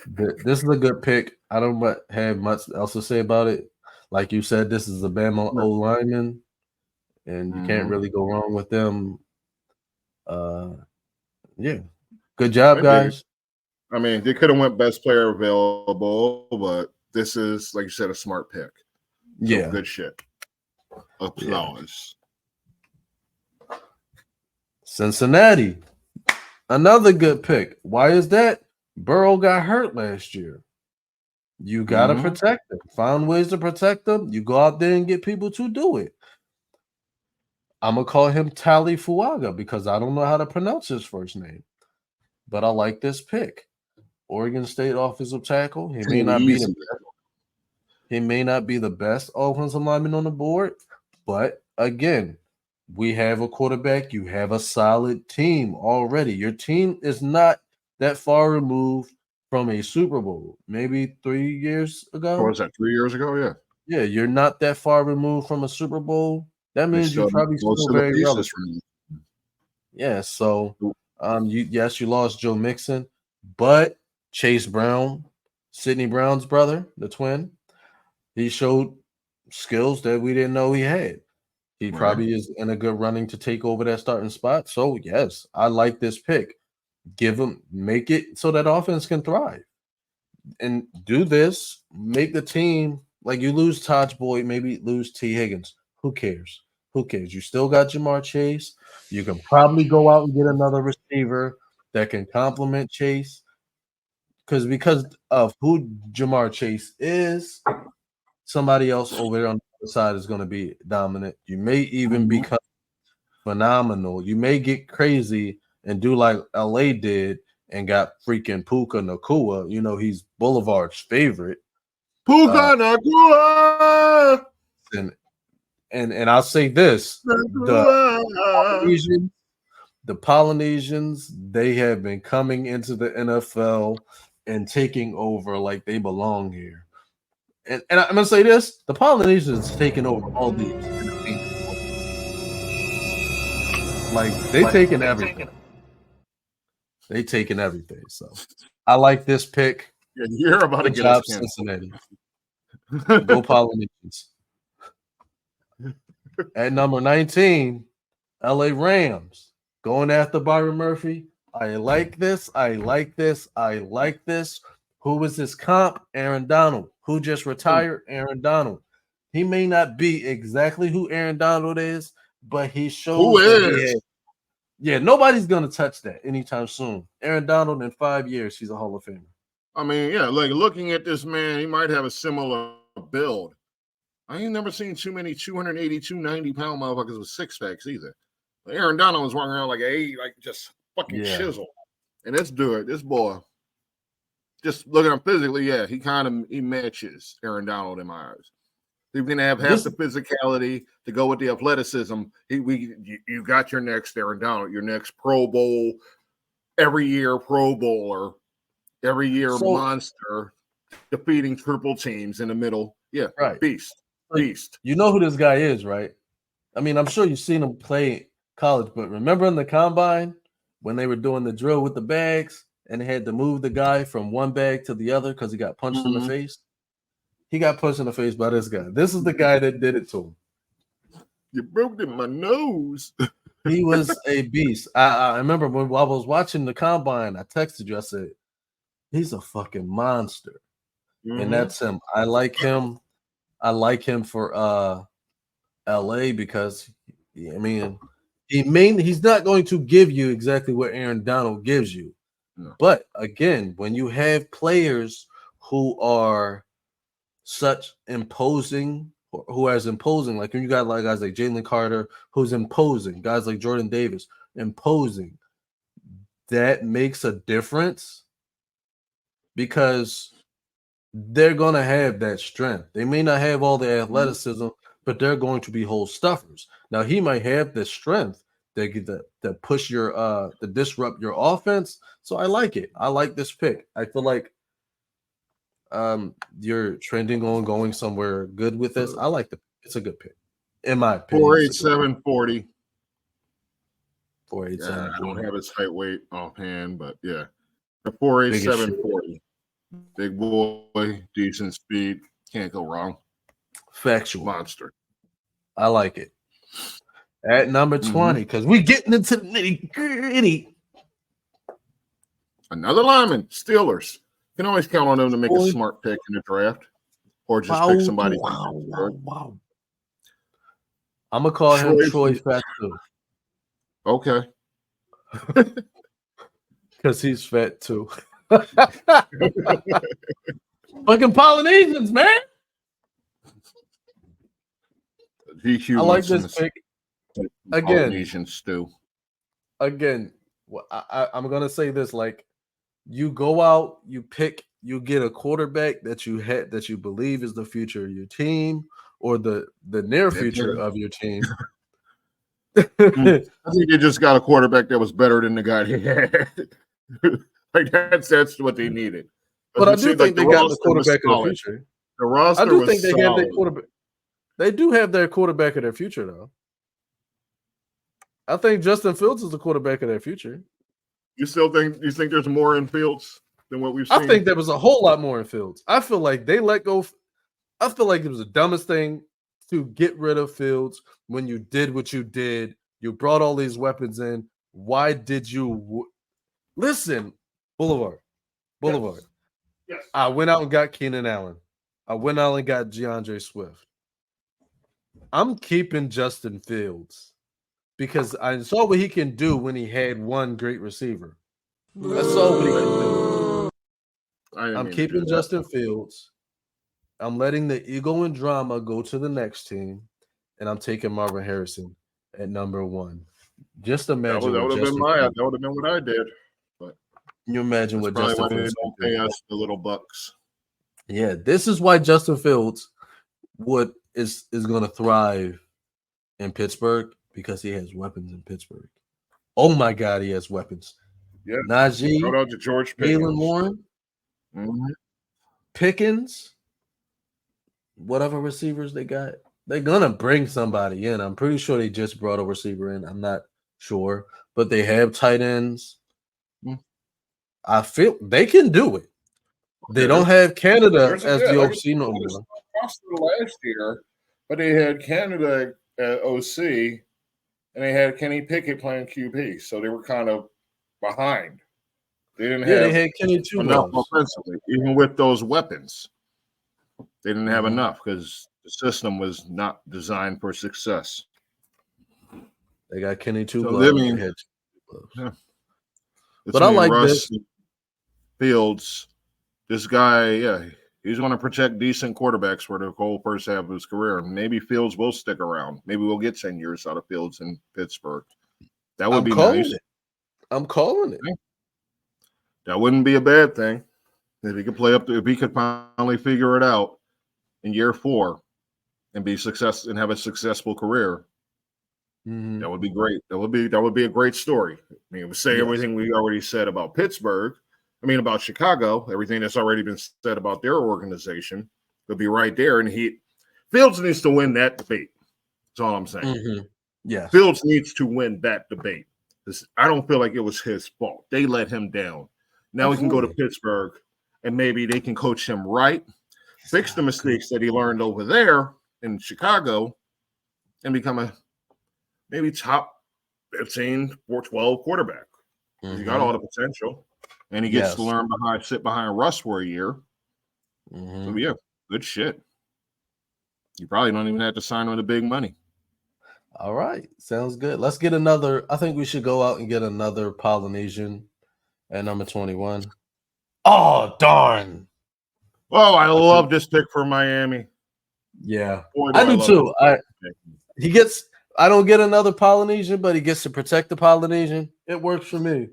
[SPEAKER 2] This is a good pick. I don't have much else to say about it. Like you said, this is a Bama O lineman, and you can't really go wrong with them. Good job, guys.
[SPEAKER 3] I mean, they could have went best player available, but this is, like you said, a smart pick. So good shit. Applause.
[SPEAKER 2] Cincinnati, another good pick. Why is that? Burrow got hurt last year. You got to protect them. Find ways to protect them. You go out there and get people to do it. I'm going to call him Tali Fuaga because I don't know how to pronounce his first name. But I like this pick. Oregon State offensive tackle. He may not be the best offensive lineman on the board, but again, we have a quarterback. You have a solid team already. Your team is not that far removed from a Super Bowl. Maybe 3 years ago.
[SPEAKER 3] Or was that 3 years ago? Yeah.
[SPEAKER 2] Yeah, you're not that far removed from a Super Bowl. That means you're probably still very relevant. Yeah, so you lost Joe Mixon, but Chase Brown, Sidney Brown's brother, the twin, he showed skills that we didn't know he had. He
[SPEAKER 3] Right.
[SPEAKER 2] probably is in a good running to take over that starting spot. So yes, I like this pick. Give him, make it so that offense can thrive, and do this. Make the team like you lose Taj Boyd, maybe lose T Higgins. Who cares? Who cares? You still got Jamar Chase. You can probably go out and get another receiver that can complement Chase. Because of who Jamar Chase is, somebody else over there on the other side is going to be dominant. You may even
[SPEAKER 3] Mhm.
[SPEAKER 2] become phenomenal. You may get crazy and do like LA did and got freaking Puka Nakua. You know, he's Boulevard's favorite.
[SPEAKER 3] Puka Nakua.
[SPEAKER 2] And I'll say this:
[SPEAKER 3] Nakua.
[SPEAKER 2] the Polynesians, they have been coming into the NFL and taking over like they belong here. And I'm gonna say this: the Polynesians taking over all these entertainment. Like they taking everything. They taking everything. So I like this pick.
[SPEAKER 3] Yeah, you're about to
[SPEAKER 2] Good
[SPEAKER 3] get us
[SPEAKER 2] job,
[SPEAKER 3] canceled.
[SPEAKER 2] Cincinnati. Go Polynesians. At number 19, LA Rams. Going after Byron Murphy. I like this. I like this. I like this. Who was his comp? Aaron Donald. Who just retired? Aaron Donald. He may not be exactly who Aaron Donald is, but he shows that he
[SPEAKER 3] is?
[SPEAKER 2] had. Yeah, nobody's gonna touch that anytime soon. Aaron Donald in 5 years, he's a Hall of Famer.
[SPEAKER 3] I mean, yeah, like looking at this man, he might have a similar build. I ain't never seen too many 280, 290-pound motherfuckers with six packs either. Aaron Donald was walking around like just fucking chisel. And this boy, just looking at him physically, yeah, he matches Aaron Donald in my eyes. He's gonna have half the physicality to go with the athleticism. You got your next Aaron Donald, your next Pro Bowl, every year Pro Bowler, every year monster, defeating triple teams in the middle. Yeah,
[SPEAKER 2] right.
[SPEAKER 3] Beast.
[SPEAKER 2] You know who this guy is, right? I mean, I'm sure you've seen him play college, but remember in the combine when they were doing the drill with the bags and they had to move the guy from one bag to the other because he got punched in the face? He got punched in the face by this guy. This is the guy that did it to him.
[SPEAKER 3] You broke in my nose.
[SPEAKER 2] He was a beast. I remember when I was watching the combine, I texted you. I said, he's a fucking monster. And that's him. I like him. I like him for LA because I mean he's not going to give you exactly what Aaron Donald gives you. No. But again, when you have players who are such imposing, like when you got like guys like Jalen Carter, who's imposing, guys like Jordan Davis, imposing, that makes a difference because they're gonna have that strength. They may not have all the athleticism, but they're going to be whole stuffers. Now he might have the strength that push your to disrupt your offense. So I like it. I like this pick. I feel like you're trending on going somewhere good with this. I like it's a good pick. In my opinion.
[SPEAKER 3] 48740.
[SPEAKER 2] 487.
[SPEAKER 3] I don't have his height weight offhand, but yeah. The 48740. Big boy, decent speed. Can't go wrong.
[SPEAKER 2] Factual.
[SPEAKER 3] Monster.
[SPEAKER 2] I like it. At number 20, because we're getting into the nitty-gritty.
[SPEAKER 3] Another lineman, Steelers. You can always count on them to make a smart pick in the draft. Or just pick somebody.
[SPEAKER 2] Wow. I'm going to call him Troy Fatu.
[SPEAKER 3] Okay.
[SPEAKER 2] Because he's fat too. Fucking Polynesians, man. I like this pick. Again,
[SPEAKER 3] Polynesian stew.
[SPEAKER 2] Again, I'm gonna say this: like, you go out, you get a quarterback that you believe is the future of your team or the near future of your team.
[SPEAKER 3] I think they just got a quarterback that was better than the guy they had. Like that's what they needed.
[SPEAKER 2] But I do think they got the quarterback of the future.
[SPEAKER 3] The roster
[SPEAKER 2] I do
[SPEAKER 3] was
[SPEAKER 2] think they have
[SPEAKER 3] solid.
[SPEAKER 2] their quarterback. They do have their quarterback of their future, though. I think Justin Fields is the quarterback of their future.
[SPEAKER 3] You think there's more in Fields than what we've seen?
[SPEAKER 2] I think there was a whole lot more in Fields. I feel like they let go. I feel like it was the dumbest thing to get rid of Fields when you did what you did? You brought all these weapons in. Why did you listen? Boulevard.
[SPEAKER 3] Yes.
[SPEAKER 2] I went out and got Keenan Allen. I went out and got DeAndre Swift. I'm keeping Justin Fields because I saw what he can do when he had one great receiver. I saw what he can do. I'm keeping Justin Fields. I'm letting the ego and drama go to the next team, and I'm taking Marvin Harrison at number 1. Just imagine
[SPEAKER 3] That
[SPEAKER 2] what
[SPEAKER 3] would have
[SPEAKER 2] Justin
[SPEAKER 3] been
[SPEAKER 2] Fields.
[SPEAKER 3] that would have been what I did. But
[SPEAKER 2] Can you imagine
[SPEAKER 3] that's
[SPEAKER 2] what
[SPEAKER 3] probably
[SPEAKER 2] Justin
[SPEAKER 3] why they
[SPEAKER 2] Fields
[SPEAKER 3] don't
[SPEAKER 2] could do?
[SPEAKER 3] pay us the little bucks.
[SPEAKER 2] Yeah, this is why Justin Fields is going to thrive in Pittsburgh because he has weapons in Pittsburgh. Oh my God, he has weapons.
[SPEAKER 3] Yeah.
[SPEAKER 2] Najee,
[SPEAKER 3] Shout out to George
[SPEAKER 2] Jalen
[SPEAKER 3] Pickens.
[SPEAKER 2] Warren,
[SPEAKER 3] Mhm.
[SPEAKER 2] Pickens, whatever receivers they got. They're gonna bring somebody in. I'm pretty sure they just brought a receiver in. I'm not sure, but they have tight ends. I feel they can do it. They don't have Canada as the OC no more.
[SPEAKER 3] Roster last year, but they had Canada at OC, and they had Kenny Pickett playing QB, so they were kind of behind. They didn't have
[SPEAKER 2] they had Kenny Two
[SPEAKER 3] enough
[SPEAKER 2] Gloves.
[SPEAKER 3] offensively, even with those weapons. They didn't have
[SPEAKER 2] Mhm.
[SPEAKER 3] enough because the system was not designed for success.
[SPEAKER 2] They got Kenny Two
[SPEAKER 3] So,
[SPEAKER 2] Gloves.
[SPEAKER 3] I mean,
[SPEAKER 2] They had Two Gloves.
[SPEAKER 3] Yeah.
[SPEAKER 2] But I like
[SPEAKER 3] Russ
[SPEAKER 2] this.
[SPEAKER 3] Fields, this guy, he's going to protect decent quarterbacks for the whole first half of his career. Maybe Fields will stick around. Maybe we'll get 10 years out of Fields in Pittsburgh. That would be nice.
[SPEAKER 2] I'm calling it.
[SPEAKER 3] That wouldn't be a bad thing. If he could if he could finally figure it out in year 4 and have a successful career, that would be great. That would be a great story. I mean, it would say everything we already said about Pittsburgh. I mean, about Chicago, everything that's already been said about their organization would be right there. And Fields needs to win that debate. That's all I'm saying.
[SPEAKER 2] Yes.
[SPEAKER 3] Fields needs to win that debate. I don't feel like it was his fault. They let him down. Now he can go to Pittsburgh and maybe they can coach him right, fix the mistakes that he learned over there in Chicago, and become a maybe top 15 or 12 quarterback. He got all the potential, and he gets to sit behind Russ for a year. So, yeah, good shit. You probably don't even have to sign him the big money.
[SPEAKER 2] All right. Sounds good. Let's get another. I think we should go out and get another Polynesian at number 21. Oh, darn.
[SPEAKER 3] Oh, I love this pick for Miami.
[SPEAKER 2] Yeah.
[SPEAKER 3] Boy,
[SPEAKER 2] I do too. I don't get another Polynesian, but he gets to protect the Polynesian. It works for me.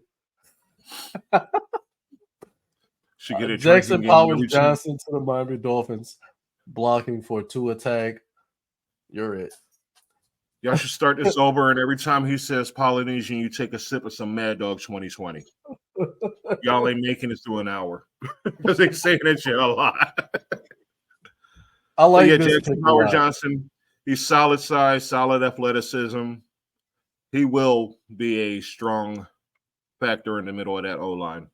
[SPEAKER 3] Should get a
[SPEAKER 2] Jackson Powers Johnson to the Miami Dolphins, blocking for Tua tag. You're it.
[SPEAKER 3] Y'all should start this over, and every time he says Polynesian, you take a sip of some Mad Dog 2020. Y'all ain't making it through an hour because they say that shit a lot.
[SPEAKER 2] I like this
[SPEAKER 3] Jackson Powers Johnson. He's solid size, solid athleticism. He will be a strong factor in the middle of that O-line.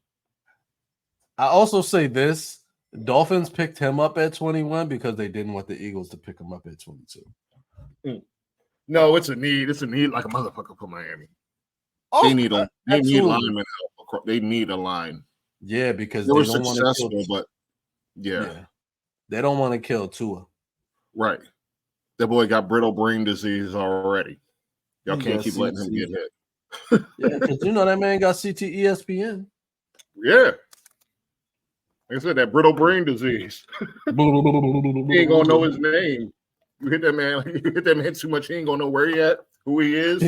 [SPEAKER 2] I also say this: Dolphins picked him up at 21 because they didn't want the Eagles to pick him up at 22.
[SPEAKER 3] No, it's a need. It's a need like a motherfucker for Miami.
[SPEAKER 2] Oh,
[SPEAKER 3] they need linemen help. They need a line.
[SPEAKER 2] Yeah, because
[SPEAKER 3] they were successful, but
[SPEAKER 2] yeah, they don't want to kill Tua.
[SPEAKER 3] Right. That boy got brittle brain disease already. Y'all can't keep letting him get hit.
[SPEAKER 2] Yeah, because you know that man got CTESPN.
[SPEAKER 3] Yeah. Like I said, that brittle brain disease. He ain't gonna know his name. You hit that man too much, he ain't gonna know where he at, who he is.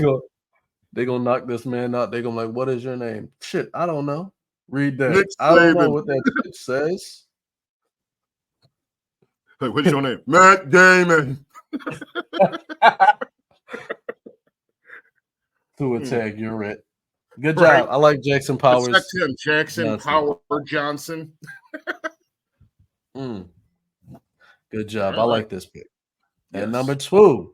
[SPEAKER 2] They gonna knock this man out. They gonna like, what is your name? Shit, I don't know. Read that.
[SPEAKER 3] Nick
[SPEAKER 2] I don't know what that shit says.
[SPEAKER 3] Like, what's your name? Matt Damon.
[SPEAKER 2] To attack, you're it. Good job. I like Jackson Powers.
[SPEAKER 3] Protect him, Jackson Power Johnson.
[SPEAKER 2] Good job. I like this pick. Yes. And number 2.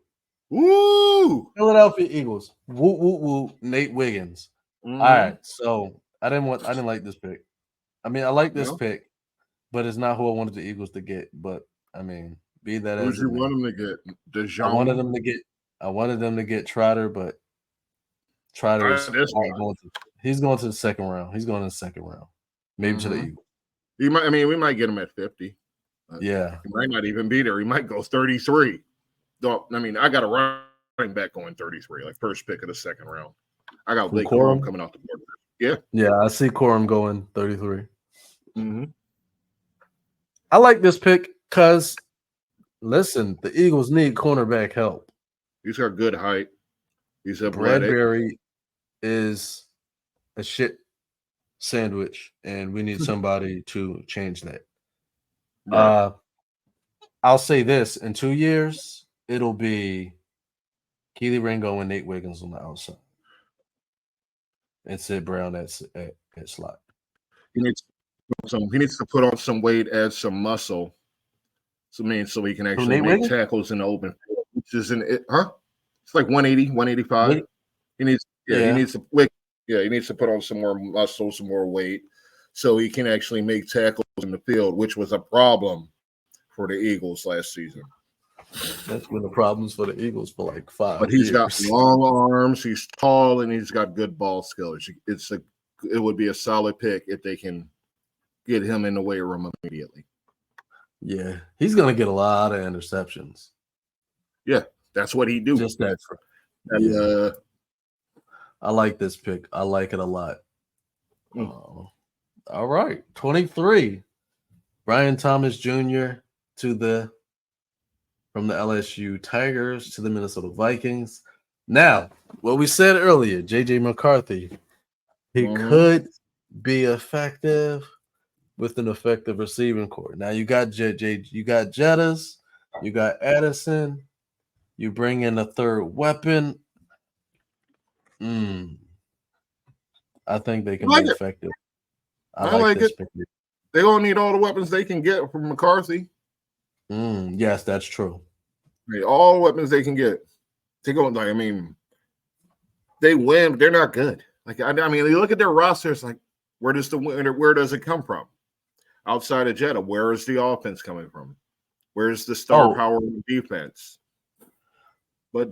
[SPEAKER 3] Woo!
[SPEAKER 2] Philadelphia Eagles. Woo woo woo. Nate Wiggins. All right. So I didn't like this pick. I mean, I like this pick, but it's not who I wanted the Eagles to get. But I mean, Be that
[SPEAKER 3] Who'd
[SPEAKER 2] as it
[SPEAKER 3] you
[SPEAKER 2] may.
[SPEAKER 3] want him to get?
[SPEAKER 2] I wanted
[SPEAKER 3] DeJong?
[SPEAKER 2] them to get Trotter, but Trotter's
[SPEAKER 3] This
[SPEAKER 2] not
[SPEAKER 3] one.
[SPEAKER 2] going to. He's going to the second round. He's going to the second round. Maybe to the Eagles.
[SPEAKER 3] He might. I mean, we might get him at 50.
[SPEAKER 2] Yeah.
[SPEAKER 3] He might not even be there. He might go 33. Though, I mean, I got a running back going 33, like first pick of the second round. I got Blake Corum coming off the board. Yeah.
[SPEAKER 2] Yeah, I see Corum going 33.
[SPEAKER 3] Mm-hmm.
[SPEAKER 2] I like this pick because, listen, the Eagles need cornerback help.
[SPEAKER 3] He's got good height. He's athletic.
[SPEAKER 2] Bradbury is a shit sandwich, and we need somebody to change that. Right. I'll say this: in 2 years, it'll be Keely Ringo and Nate Wiggins on the outside, and Sid Brown at slot.
[SPEAKER 3] He needs to put on some weight, add some muscle, so he can actually make tackles in the open field, which is it's like 180, 185. He needs to put on some more muscle, some more weight, so he can actually make tackles in the field, which was a problem for the Eagles last season.
[SPEAKER 2] That's been the problems for the Eagles for like 5
[SPEAKER 3] But he's got long arms, he's tall, and he's got good ball skills. It would be a solid pick if they can get him in the weight room immediately.
[SPEAKER 2] Yeah, he's going to get a lot of interceptions.
[SPEAKER 3] Yeah, that's what he do.
[SPEAKER 2] Just that. Yeah. I like this pick. I like it a lot. All right, 23. Brian Thomas Jr. from the LSU Tigers to the Minnesota Vikings. Now, what we said earlier, J.J. McCarthy, he could be effective with an effective receiving core. Now you got you got Jettas, you got Addison, you bring in a third weapon. I think they can be effective. I like this pick.
[SPEAKER 3] They all need all the weapons they can get from McCarthy.
[SPEAKER 2] Yes, that's true.
[SPEAKER 3] All the weapons they can get. They win, but they're not good. Like I mean, you look at their rosters. Like, where does it come from? Outside of Jetta, where is the offense coming from? Where's the star power in defense? But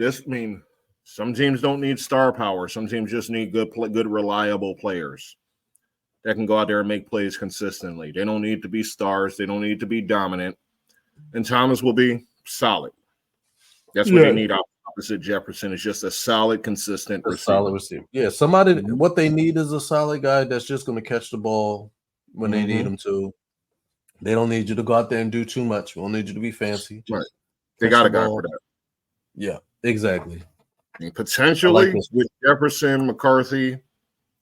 [SPEAKER 3] some teams don't need star power. Some teams just need good, reliable players that can go out there and make plays consistently. They don't need to be stars. They don't need to be dominant. And Thomas will be solid. That's what they need opposite Jefferson, is just a solid, consistent receiver.
[SPEAKER 2] Solid receiver. Yeah, somebody, what they need is a solid guy that's just going to catch the ball when they need him to. They don't need you to go out there and do too much. We don't need you to be fancy.
[SPEAKER 3] Right. They got a guy for that.
[SPEAKER 2] Yeah, exactly.
[SPEAKER 3] And potentially with Jefferson, McCarthy,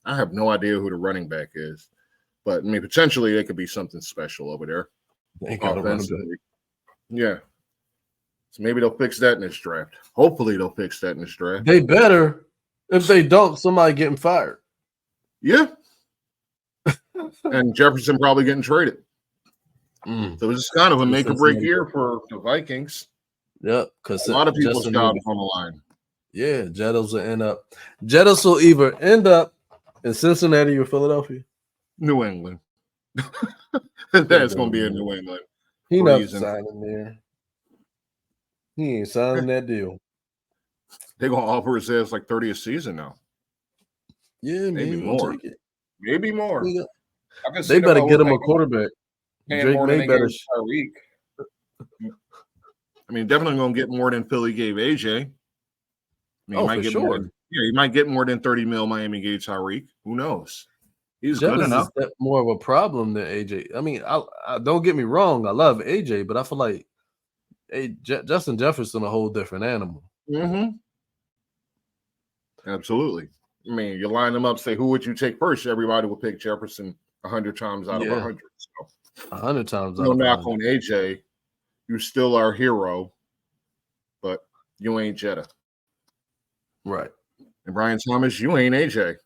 [SPEAKER 3] I have no idea who the running back is. But, potentially it could be something special over there.
[SPEAKER 2] They got a running back.
[SPEAKER 3] Yeah. So maybe they'll fix that in this draft. Hopefully they'll fix that in this draft.
[SPEAKER 2] They better. If they don't, somebody getting fired.
[SPEAKER 3] Yeah. And Jefferson probably getting traded. So it's kind of a make or break year for the Vikings.
[SPEAKER 2] Yep. Because
[SPEAKER 3] a lot of people's jobs on the line.
[SPEAKER 2] Yeah, Jettas will either end up in Cincinnati or Philadelphia.
[SPEAKER 3] New England. That's going to be in New England.
[SPEAKER 2] He not signing there. He ain't signing that deal.
[SPEAKER 3] They're going to offer his ass like 30 a season now.
[SPEAKER 2] Yeah, maybe more.
[SPEAKER 3] Maybe more.
[SPEAKER 2] They better get him a quarterback. Drake May better.
[SPEAKER 3] Definitely going to get more than Philly gave AJ. He might get more. He might get more than 30 mil Miami gave Tyreek. Who knows? He's good enough.
[SPEAKER 2] Is more of a problem than AJ. I don't get me wrong. I love AJ, but I feel like Justin Jefferson a whole different animal.
[SPEAKER 3] Absolutely. You line them up, say, who would you take first? Everybody will pick Jefferson 100 times out of 100. So.
[SPEAKER 2] 100 times
[SPEAKER 3] no knock on AJ. You still our hero, but you ain't Jetta.
[SPEAKER 2] Right.
[SPEAKER 3] And Brian Thomas, you ain't AJ.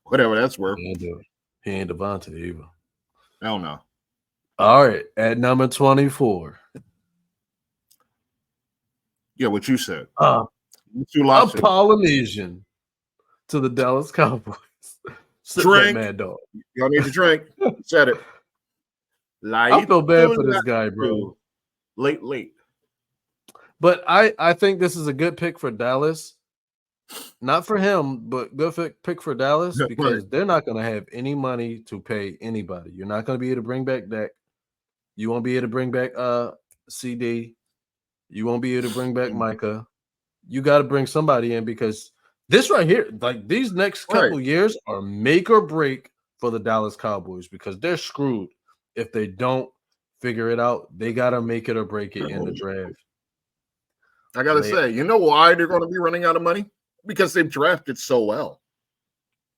[SPEAKER 3] Whatever that's worth.
[SPEAKER 2] He ain't Devontae either.
[SPEAKER 3] Hell no.
[SPEAKER 2] All right. At number 24.
[SPEAKER 3] Yeah, what you said.
[SPEAKER 2] A Polynesian to the Dallas Cowboys.
[SPEAKER 3] Drink.
[SPEAKER 2] Mad Dog.
[SPEAKER 3] Y'all need to drink. Said it.
[SPEAKER 2] I feel bad for this guy, bro.
[SPEAKER 3] late.
[SPEAKER 2] But I think this is a good pick for Dallas. Not for him, but good pick for Dallas because
[SPEAKER 3] Right.
[SPEAKER 2] they're not going to have any money to pay anybody. You're not going to be able to bring back Dak. You won't be able to bring back CD. You won't be able to bring back Micah. You got to bring somebody in because this right here, like these next couple years are make or break for the Dallas Cowboys because they're screwed if they don't figure it out. They got to make it or break it in the draft.
[SPEAKER 3] I got to say, you know why they're going to be running out of money? Because they've drafted so well.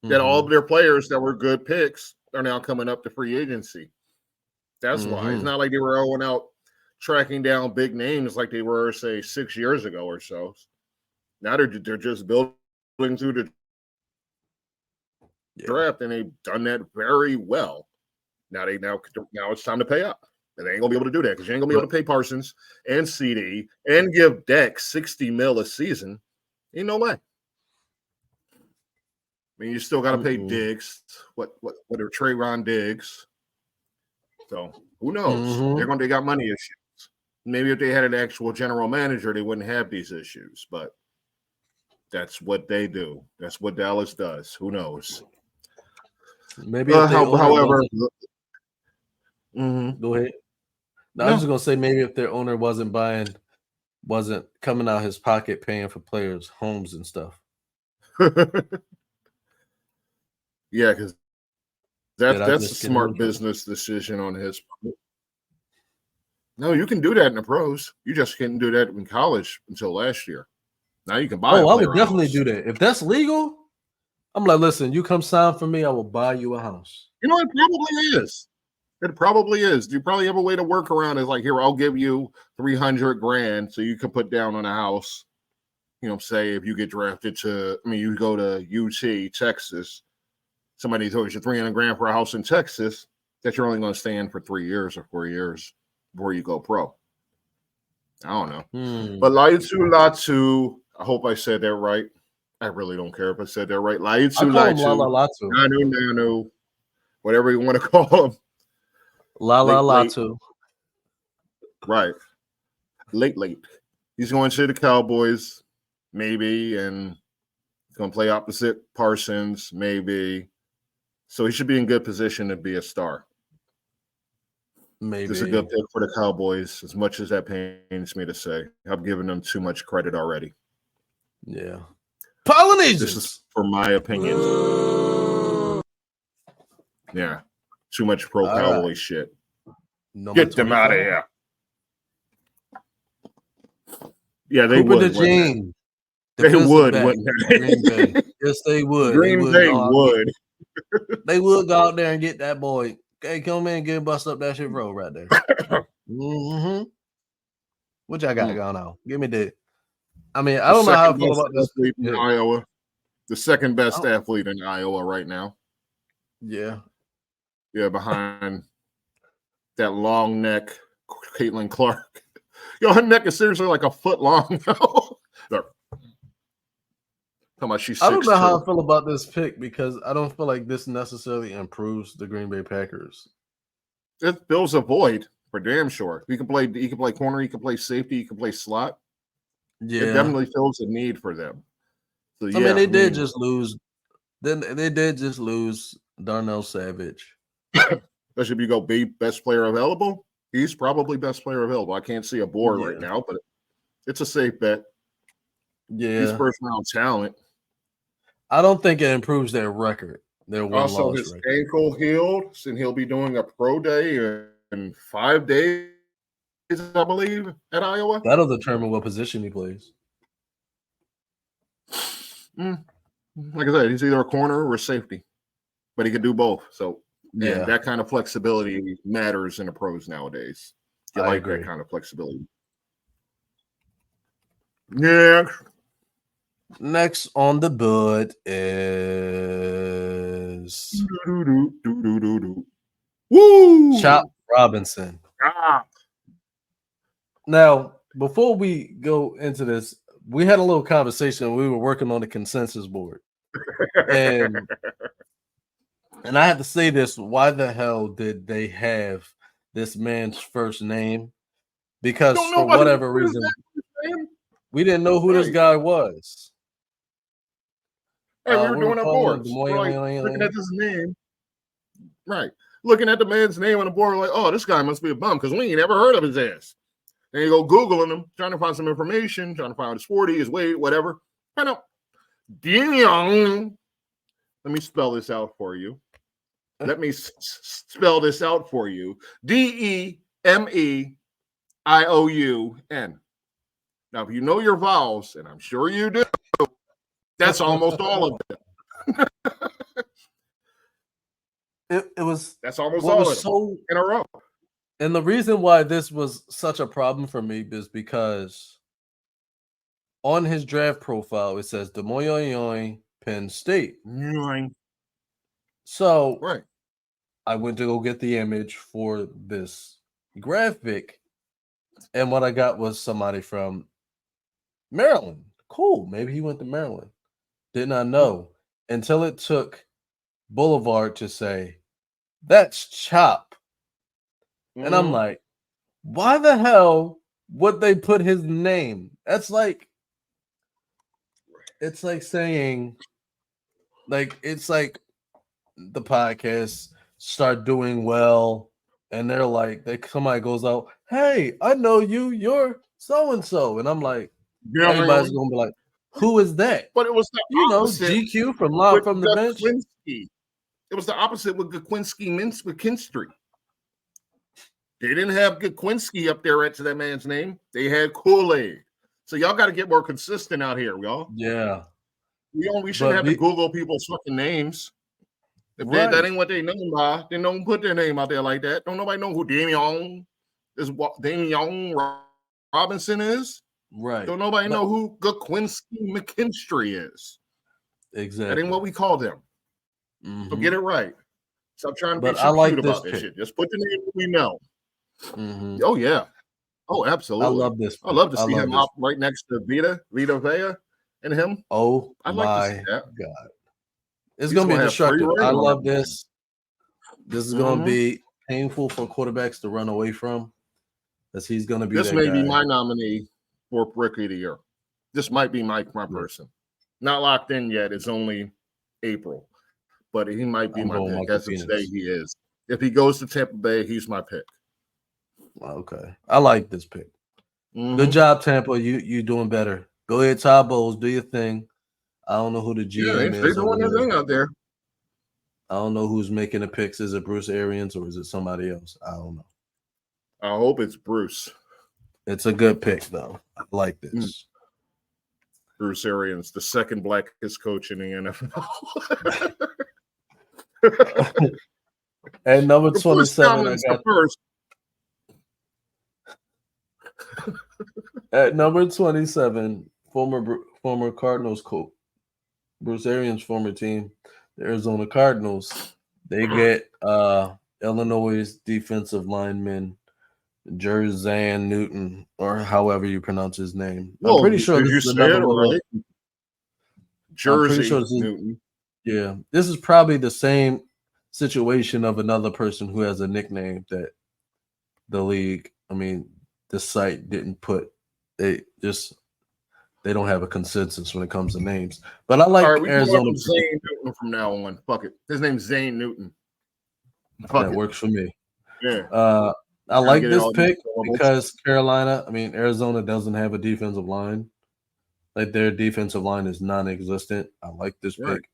[SPEAKER 3] That all of their players that were good picks are now coming up to free agency. That's why. It's not like they were going out tracking down big names like they were, say, 6 years ago or so. Now they're just building through the draft, and they've done that very well. Now it's time to pay up. And they ain't gonna be able to do that because you ain't gonna be able to pay Parsons and CD and give Dak $60 million a season. Ain't no way. I mean, you still got to pay Diggs. What are Trayvon Diggs? So who knows? They got money issues. Maybe if they had an actual general manager, they wouldn't have these issues. But that's what they do. That's what Dallas does. Who knows?
[SPEAKER 2] Maybe if
[SPEAKER 3] however,
[SPEAKER 2] go ahead. No, I was just gonna say maybe if their owner wasn't coming out his pocket paying for players' homes and stuff.
[SPEAKER 3] Yeah, because that's a smart business decision on his part. No, you can do that in the pros. You just couldn't do that in college until last year. Now you can buy.
[SPEAKER 2] I would definitely do that if that's legal. I'm like, listen, you come sign for me, I will buy you a house.
[SPEAKER 3] You know, it probably is. It probably is. You probably have a way to work around. It's like, here, I'll give you $300,000 so you can put down on a house. You know, say if you get drafted you go to UT, Texas. Somebody told you $300,000 for a house in Texas that you're only going to stay in for 3 years or 4 years before you go pro. I don't know. But Latu, I hope I said that right. I really don't care if I said that right. Latu, Nanu, whatever you want to call him.
[SPEAKER 2] Latu.
[SPEAKER 3] Right. Late. He's going to the Cowboys, maybe, and he's going to play opposite Parsons, maybe. So he should be in good position to be a star.
[SPEAKER 2] Maybe.
[SPEAKER 3] This is a good pick for the Cowboys, as much as that pains me to say. I've given them too much credit already.
[SPEAKER 2] Yeah. Polynesians.
[SPEAKER 3] This is for my opinion. Yeah. Too much pro-Cowboy shit. Get them out of here. Yeah, they would. They would.
[SPEAKER 2] Green Bay. Yes, they would.
[SPEAKER 3] Green Bay would.
[SPEAKER 2] They would go out there and get that boy. Hey, come in and get bust up that shit road right there. What y'all got going on? Give me the. I mean, I don't know how I feel about this.
[SPEAKER 3] In Iowa. The second best athlete in Iowa right now.
[SPEAKER 2] Yeah.
[SPEAKER 3] Yeah, behind that long neck, Caitlin Clark. Yo, her neck is seriously like a foot long. She's 6'2".
[SPEAKER 2] I don't know how I feel about this pick because I don't feel like this necessarily improves the Green Bay Packers.
[SPEAKER 3] It fills a void for damn sure. He can play corner, he can play safety, he can play slot.
[SPEAKER 2] Yeah,
[SPEAKER 3] it definitely fills a need for them. So,
[SPEAKER 2] I mean, they did just lose. Then they did just lose Darnell Savage.
[SPEAKER 3] Especially if you go best player available, he's probably best player available. I can't see a board right now, but it's a safe bet.
[SPEAKER 2] Yeah,
[SPEAKER 3] he's first round talent.
[SPEAKER 2] I don't think it improves their record. Their
[SPEAKER 3] also his record. Ankle healed, and he'll be doing a pro day in 5 days, I believe, at Iowa.
[SPEAKER 2] That'll determine what position he plays.
[SPEAKER 3] Like I said, he's either a corner or a safety, but he can do both. So, and that kind of flexibility matters in the pros nowadays. You like that kind of flexibility. Yeah.
[SPEAKER 2] Next on the board is
[SPEAKER 3] Woo!
[SPEAKER 2] Chop Robinson. Now, before we go into this, we had a little conversation. We were working on the consensus board. And I have to say this, why the hell did they have this man's first name because
[SPEAKER 3] Don't
[SPEAKER 2] for
[SPEAKER 3] nobody know
[SPEAKER 2] whatever
[SPEAKER 3] what his
[SPEAKER 2] reason
[SPEAKER 3] name?
[SPEAKER 2] we didn't know who this
[SPEAKER 3] Right.
[SPEAKER 2] guy was.
[SPEAKER 3] Hey, we were
[SPEAKER 2] We were
[SPEAKER 3] doing our
[SPEAKER 2] calling him
[SPEAKER 3] boards. We're like looking at
[SPEAKER 2] Demoy.
[SPEAKER 3] this name. Right. Looking at the man's name on the board, like, oh, this guy must be a bum because we ain't ever heard of his ass. And you go Googling him, trying to find some information, trying to find his 40, his weight, whatever. Find out. Let me spell this out for you. Let me spell this out for you. Demeion. Now, if you know your vowels, and I'm sure you do, that's almost all of it.
[SPEAKER 2] It was
[SPEAKER 3] That's almost
[SPEAKER 2] what
[SPEAKER 3] all
[SPEAKER 2] was
[SPEAKER 3] of them
[SPEAKER 2] so,
[SPEAKER 3] in a row.
[SPEAKER 2] and the reason why this was such a problem for me is because on his draft profile it says Demoy, Penn State. So
[SPEAKER 3] Right.
[SPEAKER 2] I went to go get the image for this graphic, and what I got was somebody from Maryland. Cool, maybe he went to Maryland. Did not know until it took Boulevard to say that's Chop, and I'm like, why the hell would they put his name? That's like, it's like saying, like, it's like the podcast start doing well, and they're like, somebody goes out, hey, I know you, you're so and so, and I'm like, everybody's gonna be like, who is that?
[SPEAKER 3] But it was the
[SPEAKER 2] You know,
[SPEAKER 3] opposite
[SPEAKER 2] GQ from Live
[SPEAKER 3] with
[SPEAKER 2] from the Bench.
[SPEAKER 3] Gutkwinski. It was the opposite with Gutkwinski McKinstry. They didn't have Gutkwinski up there to that man's name. They had Kool-Aid. So y'all got to get more consistent out here, y'all.
[SPEAKER 2] Yeah.
[SPEAKER 3] We shouldn't have to Google people's fucking names. If that ain't what they know by, then don't put their name out there like that. Don't nobody know who Damian Robinson is.
[SPEAKER 2] Right.
[SPEAKER 3] Don't nobody know who Gutkwinski McKinstry is.
[SPEAKER 2] Exactly.
[SPEAKER 3] That ain't what we call them.
[SPEAKER 2] Mm-hmm.
[SPEAKER 3] So get it right. Stop trying to be
[SPEAKER 2] so
[SPEAKER 3] cute about this shit. Just put the name we know.
[SPEAKER 2] Mm-hmm.
[SPEAKER 3] Oh, yeah. Oh, absolutely.
[SPEAKER 2] I love this.
[SPEAKER 3] I love to see him up right next to Vita Vea, and him.
[SPEAKER 2] Oh,
[SPEAKER 3] I'd like to see that.
[SPEAKER 2] God. It's going to be destructive. I love this. This is going to be painful for quarterbacks to run away from, because he's going to be
[SPEAKER 3] this may be my nominee for Rookie of the Year. This might be my person. Not locked in yet. It's only April. But he might be my pick. As of today, he is. If he goes to Tampa Bay, he's my pick.
[SPEAKER 2] Okay. I like this pick. Good job, Tampa. You doing better. Go ahead, Todd Bowles. Do your thing. I don't know who the GM is.
[SPEAKER 3] They're doing their thing out there.
[SPEAKER 2] I don't know who's making the picks. Is it Bruce Arians or is it somebody else? I don't know.
[SPEAKER 3] I hope it's Bruce.
[SPEAKER 2] It's a good pick, though. I like this.
[SPEAKER 3] Bruce Arians, the second blackest coach in the NFL.
[SPEAKER 2] At number 27, I got
[SPEAKER 3] first.
[SPEAKER 2] At number 27, former Cardinals coach Bruce Arians' former team, the Arizona Cardinals. They get Illinois' defensive lineman Jerzan Newton, or however you pronounce his name. I'm pretty sure this is another right.
[SPEAKER 3] Jersey Newton.
[SPEAKER 2] Yeah, this is probably the same situation of another person who has a nickname that the league, the site didn't put. They don't have a consensus when it comes to names. But I like Arizona.
[SPEAKER 3] Zane Newton from now on. Fuck it. His name's Zane Newton.
[SPEAKER 2] That works for me.
[SPEAKER 3] Yeah.
[SPEAKER 2] I like this pick because Arizona doesn't have a defensive line. Like, their defensive line is non-existent. I like this pick.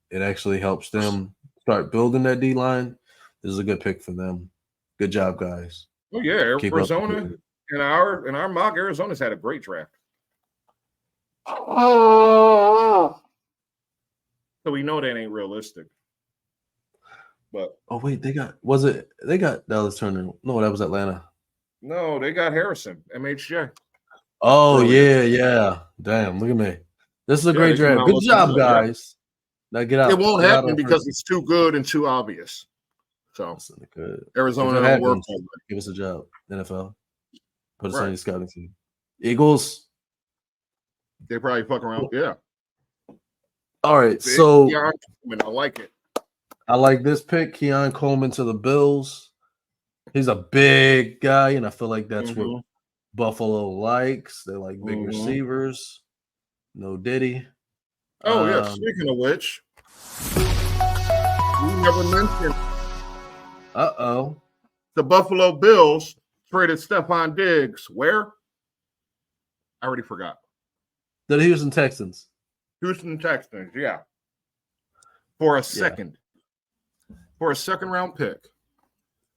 [SPEAKER 2] It actually helps them start building that D line. This is a good pick for them. Good job, guys.
[SPEAKER 3] Oh yeah, Arizona in our mock, Arizona's had a great draft. So we know that ain't realistic. But
[SPEAKER 2] they got Dallas Turner. No, that was Atlanta.
[SPEAKER 3] No, they got Harrison, MHJ.
[SPEAKER 2] Oh, yeah. Damn, look at me. This is a great draft. Good job, guys. Now get out.
[SPEAKER 3] It won't happen because it's too good and too obvious. So Arizona don't work.
[SPEAKER 2] Give us a job, NFL. Put us on your scouting team. Eagles.
[SPEAKER 3] They probably fuck around. Yeah.
[SPEAKER 2] All right. So
[SPEAKER 3] I like it.
[SPEAKER 2] I like this pick. Keon Coleman to the Bills. He's a big guy, and I feel like that's what
[SPEAKER 3] Mhm.
[SPEAKER 2] Buffalo likes. They like big
[SPEAKER 3] Mhm.
[SPEAKER 2] receivers. No Diddy.
[SPEAKER 3] Oh yeah.
[SPEAKER 2] Um,
[SPEAKER 3] Speaking of which, we never mentioned
[SPEAKER 2] uh-oh.
[SPEAKER 3] the Buffalo Bills traded Stephon Diggs. Where? I already forgot.
[SPEAKER 2] The Houston Texans.
[SPEAKER 3] Houston Texans. Yeah, for a
[SPEAKER 2] Yeah.
[SPEAKER 3] second round pick.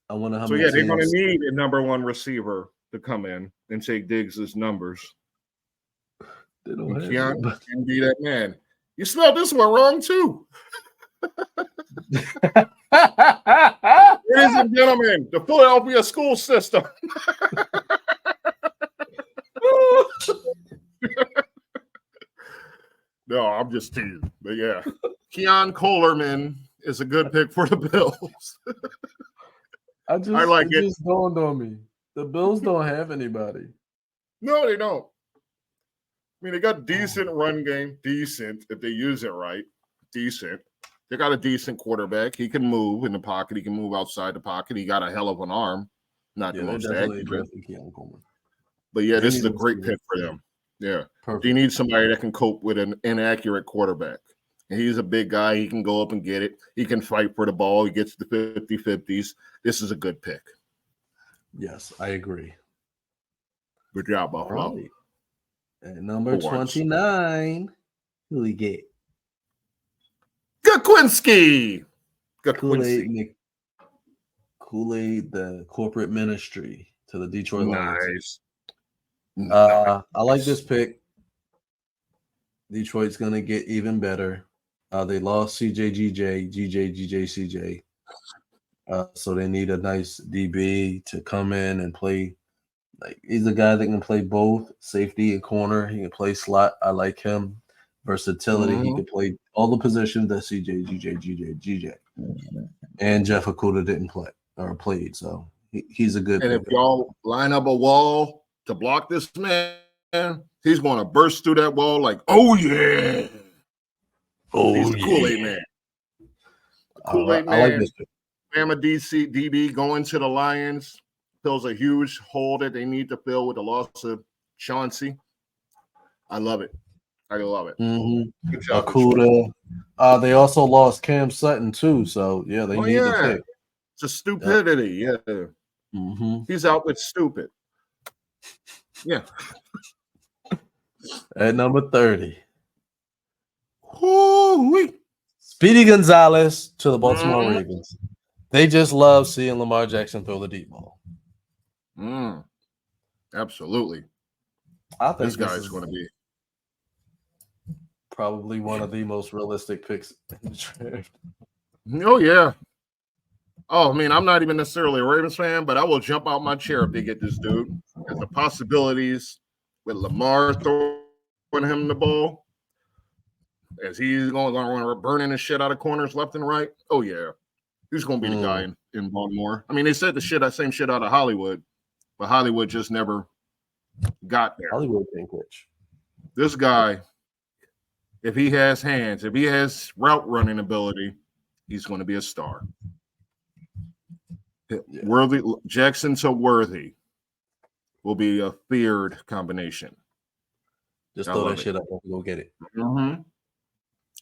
[SPEAKER 2] I wonder how
[SPEAKER 3] So
[SPEAKER 2] many
[SPEAKER 3] yeah, they're going to
[SPEAKER 2] teams.
[SPEAKER 3] need a number one receiver to come in and take Diggs' numbers.
[SPEAKER 2] They don't
[SPEAKER 3] And
[SPEAKER 2] have
[SPEAKER 3] Keon
[SPEAKER 2] anybody.
[SPEAKER 3] can be that man. You spelled this one wrong too. Ladies and gentlemen, the Philadelphia school system. No, I'm just teasing. But yeah, Keon Colerman is a good pick for the Bills. I like
[SPEAKER 2] It
[SPEAKER 3] it.
[SPEAKER 2] just dawned on me. The Bills don't have anybody.
[SPEAKER 3] No, they don't. I mean, they got decent run game. Decent if they use it right. Decent. They got a decent quarterback. He can move in the pocket. He can move outside the pocket. He got a hell of an arm. Not
[SPEAKER 2] Yeah,
[SPEAKER 3] the
[SPEAKER 2] they
[SPEAKER 3] most
[SPEAKER 2] definitely
[SPEAKER 3] accurate.
[SPEAKER 2] drafted Keon Coleman.
[SPEAKER 3] But yeah,
[SPEAKER 2] They
[SPEAKER 3] this is
[SPEAKER 2] need
[SPEAKER 3] a
[SPEAKER 2] a
[SPEAKER 3] great
[SPEAKER 2] receiver.
[SPEAKER 3] pick for them. Yeah.
[SPEAKER 2] Perfect.
[SPEAKER 3] You need somebody that can cope with an inaccurate quarterback. And he's a big guy. He can go up and get it. He can fight for the ball. He gets the 50-50s. This is a good pick.
[SPEAKER 2] Yes, I agree.
[SPEAKER 3] Good job,
[SPEAKER 2] All
[SPEAKER 3] Buffalo.
[SPEAKER 2] right. At number
[SPEAKER 3] For once.
[SPEAKER 2] 29, who we get?
[SPEAKER 3] Gawinski.
[SPEAKER 2] Kool-Aid, the corporate ministry to the Detroit Lions.
[SPEAKER 3] Nice.
[SPEAKER 2] I like this pick. Detroit's going to get even better. They lost CJ, CJ. So they need a nice DB to come in and play. Like he's a guy that can play both safety and corner. He can play slot. I like him. Versatility. He can play all the positions that CJ, GJ. And Jeff Okuda didn't play or played. So he's a good
[SPEAKER 3] And if
[SPEAKER 2] pick.
[SPEAKER 3] y'all line up a wall to block this man, he's going to burst through that wall like, oh, yeah. He's the Kool-Aid man. Kool-Aid
[SPEAKER 2] I like
[SPEAKER 3] man.
[SPEAKER 2] this pick.
[SPEAKER 3] Bama DB going to the Lions fills a huge hole that they need to fill with the loss of Chauncey. I love it. I love it.
[SPEAKER 2] Mm-hmm.
[SPEAKER 3] Good job,
[SPEAKER 2] Okuda. They also lost Cam Sutton too. So yeah, they need to pick.
[SPEAKER 3] It's a stupidity.
[SPEAKER 2] Yep.
[SPEAKER 3] Yeah.
[SPEAKER 2] Mm-hmm.
[SPEAKER 3] He's out with stupid. Yeah.
[SPEAKER 2] At number 30.
[SPEAKER 3] Woo-wee.
[SPEAKER 2] Speedy Gonzalez to the Baltimore Ravens. They just love seeing Lamar Jackson throw the deep ball.
[SPEAKER 3] Absolutely.
[SPEAKER 2] I think
[SPEAKER 3] this guy's going to be
[SPEAKER 2] probably one of the most realistic picks in the draft.
[SPEAKER 3] Oh, yeah. Oh, I mean, I'm not even necessarily a Ravens fan, but I will jump out my chair if they get this dude. Because the possibilities with Lamar throwing him the ball, as he's going to burning the shit out of corners left and right. Oh, yeah. He's going to be the guy in Baltimore. I mean, they said the same shit out of Hollywood, but Hollywood just never got there.
[SPEAKER 2] Hollywood can't catch.
[SPEAKER 3] This guy, if he has hands, if he has route running ability, he's going to be a star. Yeah. Worthy Jackson to Worthy will be a feared combination.
[SPEAKER 2] Just throw that shit up and go get it.
[SPEAKER 3] Mm-hmm.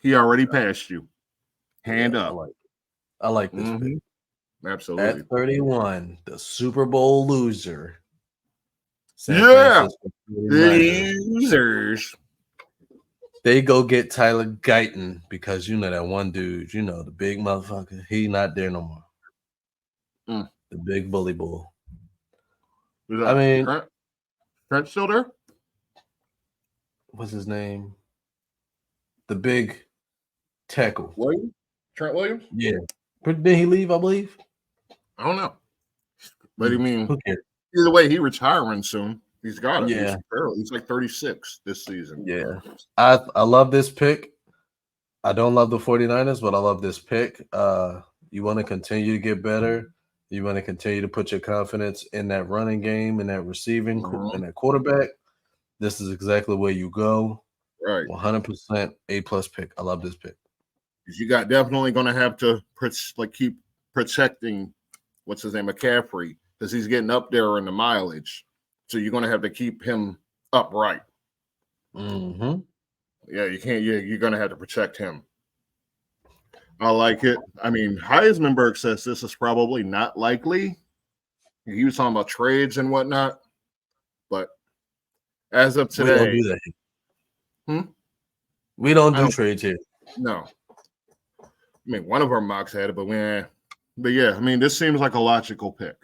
[SPEAKER 3] He already passed you. Hand up.
[SPEAKER 2] I like this pick.
[SPEAKER 3] Absolutely.
[SPEAKER 2] At 31, the Super Bowl loser.
[SPEAKER 3] Losers.
[SPEAKER 2] They go get Tyler Guyton because you know that one dude, you know, the big motherfucker. He not there no more. The big bully bull. I mean,
[SPEAKER 3] Trent still there?
[SPEAKER 2] What's his name? The big tackle.
[SPEAKER 3] Williams? Trent Williams?
[SPEAKER 2] Yeah. Did he leave, I believe?
[SPEAKER 3] I don't know. But I mean, either way, he's retiring soon. He's got it.
[SPEAKER 2] Yeah.
[SPEAKER 3] He's like 36 this season.
[SPEAKER 2] Yeah. I love this pick. I don't love the 49ers, but I love this pick. You want to continue to get better. You want to continue to put your confidence in that running game and that receiving and that quarterback. This is exactly where you go.
[SPEAKER 3] Right.
[SPEAKER 2] 100% A+ pick. I love this pick.
[SPEAKER 3] You got definitely going to have to keep protecting what's his name, McCaffrey, because he's getting up there in the mileage. So you're going to have to keep him upright.
[SPEAKER 2] Mm-hmm.
[SPEAKER 3] Yeah, you can't. You're going to have to protect him. I like it. I mean, Heisenberg says this is probably not likely. He was talking about trades and whatnot, but as of today,
[SPEAKER 2] we don't do that. We don't do trades here.
[SPEAKER 3] No. I mean, one of our mocks had it, but yeah, I mean, this seems like a logical pick.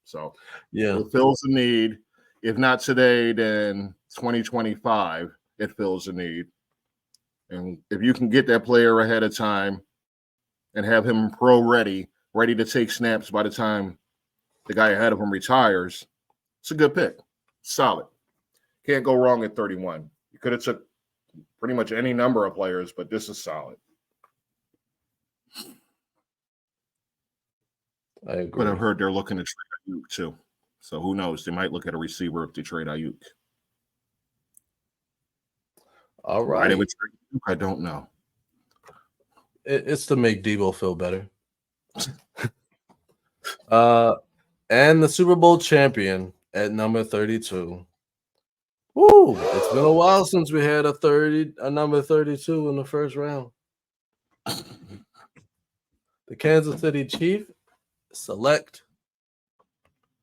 [SPEAKER 3] So
[SPEAKER 2] yeah,
[SPEAKER 3] it fills the need. If not today, then 2025, it fills the need. And if you can get that player ahead of time and have him pro ready to take snaps by the time the guy ahead of him retires, it's a good pick. Solid. Can't go wrong at 31. You could have took pretty much any number of players, but this is solid.
[SPEAKER 2] I agree.
[SPEAKER 3] But I've heard they're looking to trade Ayuk too. So who knows? They might look at a receiver if they trade Ayuk.
[SPEAKER 2] All right.
[SPEAKER 3] Why they would trade Ayuk, I don't know.
[SPEAKER 2] It's to make Debo feel better. And the Super Bowl champion at number 32. Woo! It's been a while since we had a number 32 in the first round. The Kansas City Chiefs select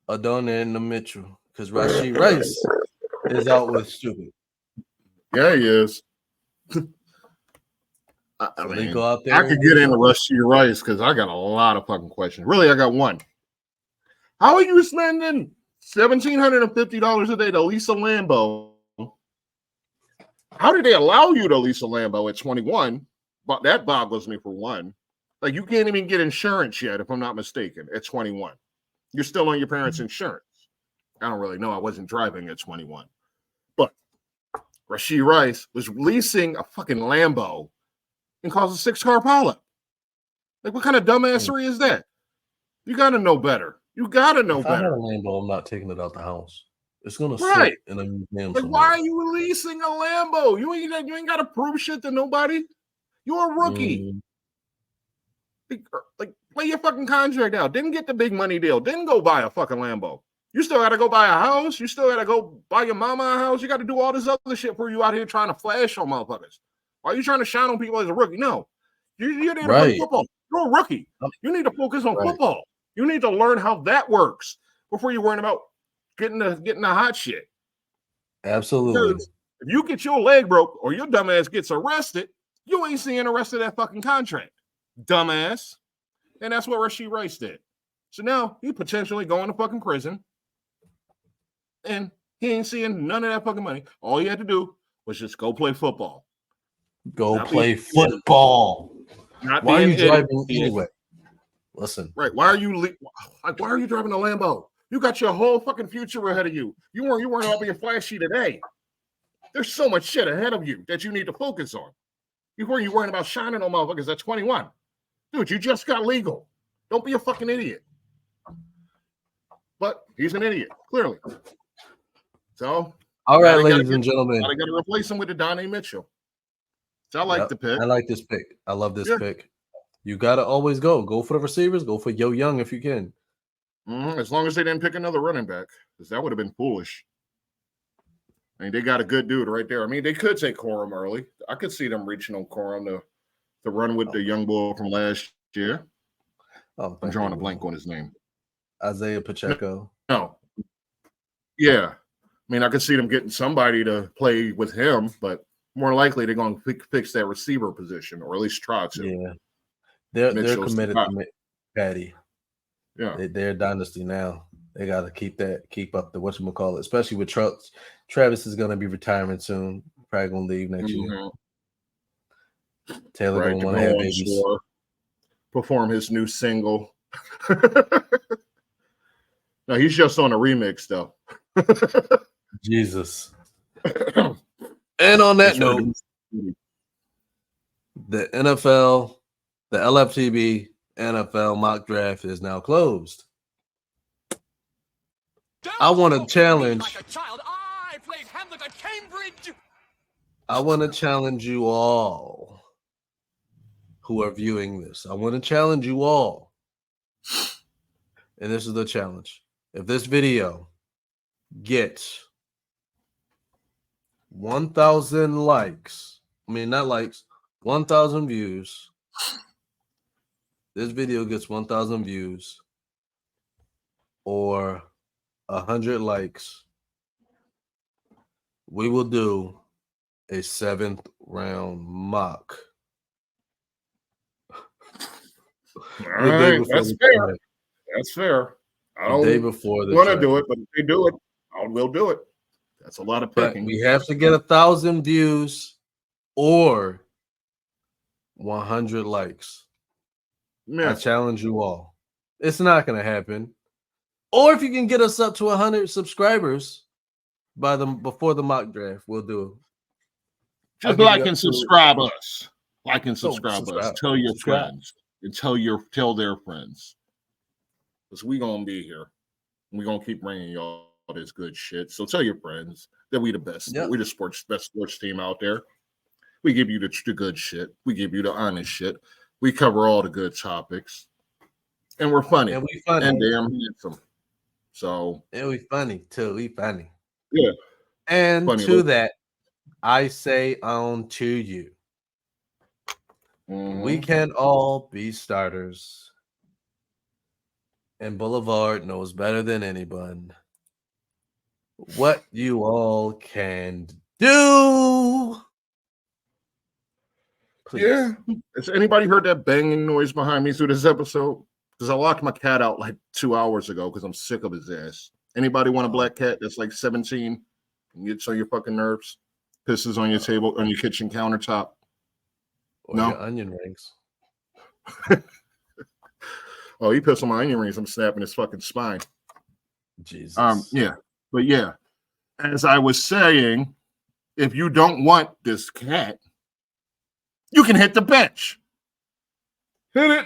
[SPEAKER 2] Adonai Mitchell because Rashee Rice is out with stupid.
[SPEAKER 3] Yeah, he is. I mean, go out there I could get into Rashee Rice because I got a lot of fucking questions. Really, I got one. How are you spending $1,750 a day to lease a Lambo? How did they allow you to lease a Lambo at 21? But that boggles me for one. Like, you can't even get insurance yet, if I'm not mistaken, at 21. You're still on your parents' insurance. I don't really know. I wasn't driving at 21. But Rashee Rice was leasing a fucking Lambo and caused a 6-car pileup. Like, what kind of dumbassery is that? You got to know better. You got to know better.
[SPEAKER 2] If I had a Lambo, I'm not taking it out the house. It's going to sit in a museum somewhere.
[SPEAKER 3] Why are you leasing a Lambo? You ain't got to prove shit to nobody. You're a rookie. Like, play your fucking contract out. Didn't get the big money deal. Didn't go buy a fucking Lambo. You still got to go buy a house. You still got to go buy your mama a house. You got to do all this other shit for you out here trying to flash on motherfuckers. Why are you trying to shine on people as a rookie? No. You're there to play football. You're a rookie. You need to focus on football. You need to learn how that works before you're worrying about getting the hot shit.
[SPEAKER 2] Absolutely.
[SPEAKER 3] Because if you get your leg broke or your dumbass gets arrested, you ain't seeing the rest of that fucking contract. Dumbass. And that's what Rashee Rice did. So now he potentially going to fucking prison. And he ain't seeing none of that fucking money. All he had to do was just go play football.
[SPEAKER 2] Go play football. Why are you driving anyway? Listen.
[SPEAKER 3] Right. Why are you driving a Lambo? You got your whole fucking future ahead of you. You weren't all being flashy today. There's so much shit ahead of you that you need to focus on. Before you worrying about shining on motherfuckers at 21. Dude, you just got legal. Don't be a fucking idiot. But he's an idiot, clearly. So,
[SPEAKER 2] all right, ladies and gentlemen.
[SPEAKER 3] I got to replace him with Adonai Mitchell. So I like the pick.
[SPEAKER 2] I like this pick. I love this pick. You got to always go for the receivers. Go for Yo Young if you can.
[SPEAKER 3] As long as they didn't pick another running back, because that would have been foolish. I mean, they got a good dude right there. I mean, they could take Corum early. I could see them reaching on Corum to run with the young boy from last year. I'm drawing a blank on his name.
[SPEAKER 2] Isaiah Pacheco.
[SPEAKER 3] No. Yeah. I mean, I could see them getting somebody to play with him, but more likely they're going to fix that receiver position, or at least try to.
[SPEAKER 2] Yeah. They're committed to Patty.
[SPEAKER 3] Yeah.
[SPEAKER 2] They're a dynasty now. They got to keep up the whatchamacallit, especially with Travis is going to be retiring soon. Probably going to leave next year. Taylor going to want to have babies.
[SPEAKER 3] Perform his new single. No, he's just on a remix, though.
[SPEAKER 2] Jesus. And on that note, the NFL, the LFTB NFL mock draft is now closed. I want to challenge. I want to challenge you all who are viewing this. I want to challenge you all. And this is the challenge. if this video gets 1,000 likes, I mean, not likes, 1,000 views. This video gets 1,000 views or 100 likes. We will do a 7th round mock.
[SPEAKER 3] All right, that's fair. That's fair. I
[SPEAKER 2] The day
[SPEAKER 3] don't
[SPEAKER 2] before the
[SPEAKER 3] want to
[SPEAKER 2] draft.
[SPEAKER 3] do it, but if they do it, I will do it. That's a lot of
[SPEAKER 2] But
[SPEAKER 3] picking.
[SPEAKER 2] we have to get 1,000 views or 100 likes.
[SPEAKER 3] Yeah.
[SPEAKER 2] I challenge you all. It's not going to happen. Or if you can get us up to 100 subscribers before the mock draft, we'll do it.
[SPEAKER 3] Just like and subscribe us. Like and subscribe us. Tell your friends and tell their friends. Because we gonna be here. We're gonna keep bringing y'all this good shit. So tell your friends that we the best. Yep. We're the best sports team out there. We give you the good shit. We give you the honest shit. We cover all the good topics. And we're funny.
[SPEAKER 2] And we funny.
[SPEAKER 3] And damn handsome. So
[SPEAKER 2] and we funny too. We funny.
[SPEAKER 3] Yeah.
[SPEAKER 2] And funny to that, I say on to you. Mm-hmm. We can all be starters. And Boulevard knows better than anyone what you all can do.
[SPEAKER 3] Please. Yeah. Has anybody heard that banging noise behind me through this episode? Because I locked my cat out like 2 hours ago because I'm sick of his ass. Anybody want a black cat that's like 17 and gets on your fucking nerves? Pisses on your table, on your kitchen countertop?
[SPEAKER 2] Or no? Your onion rings.
[SPEAKER 3] Oh, he pissed on my onion rings. I'm snapping his fucking spine.
[SPEAKER 2] Jesus.
[SPEAKER 3] Yeah. But yeah, as I was saying, if you don't want this cat, you can hit the bench. Hit it.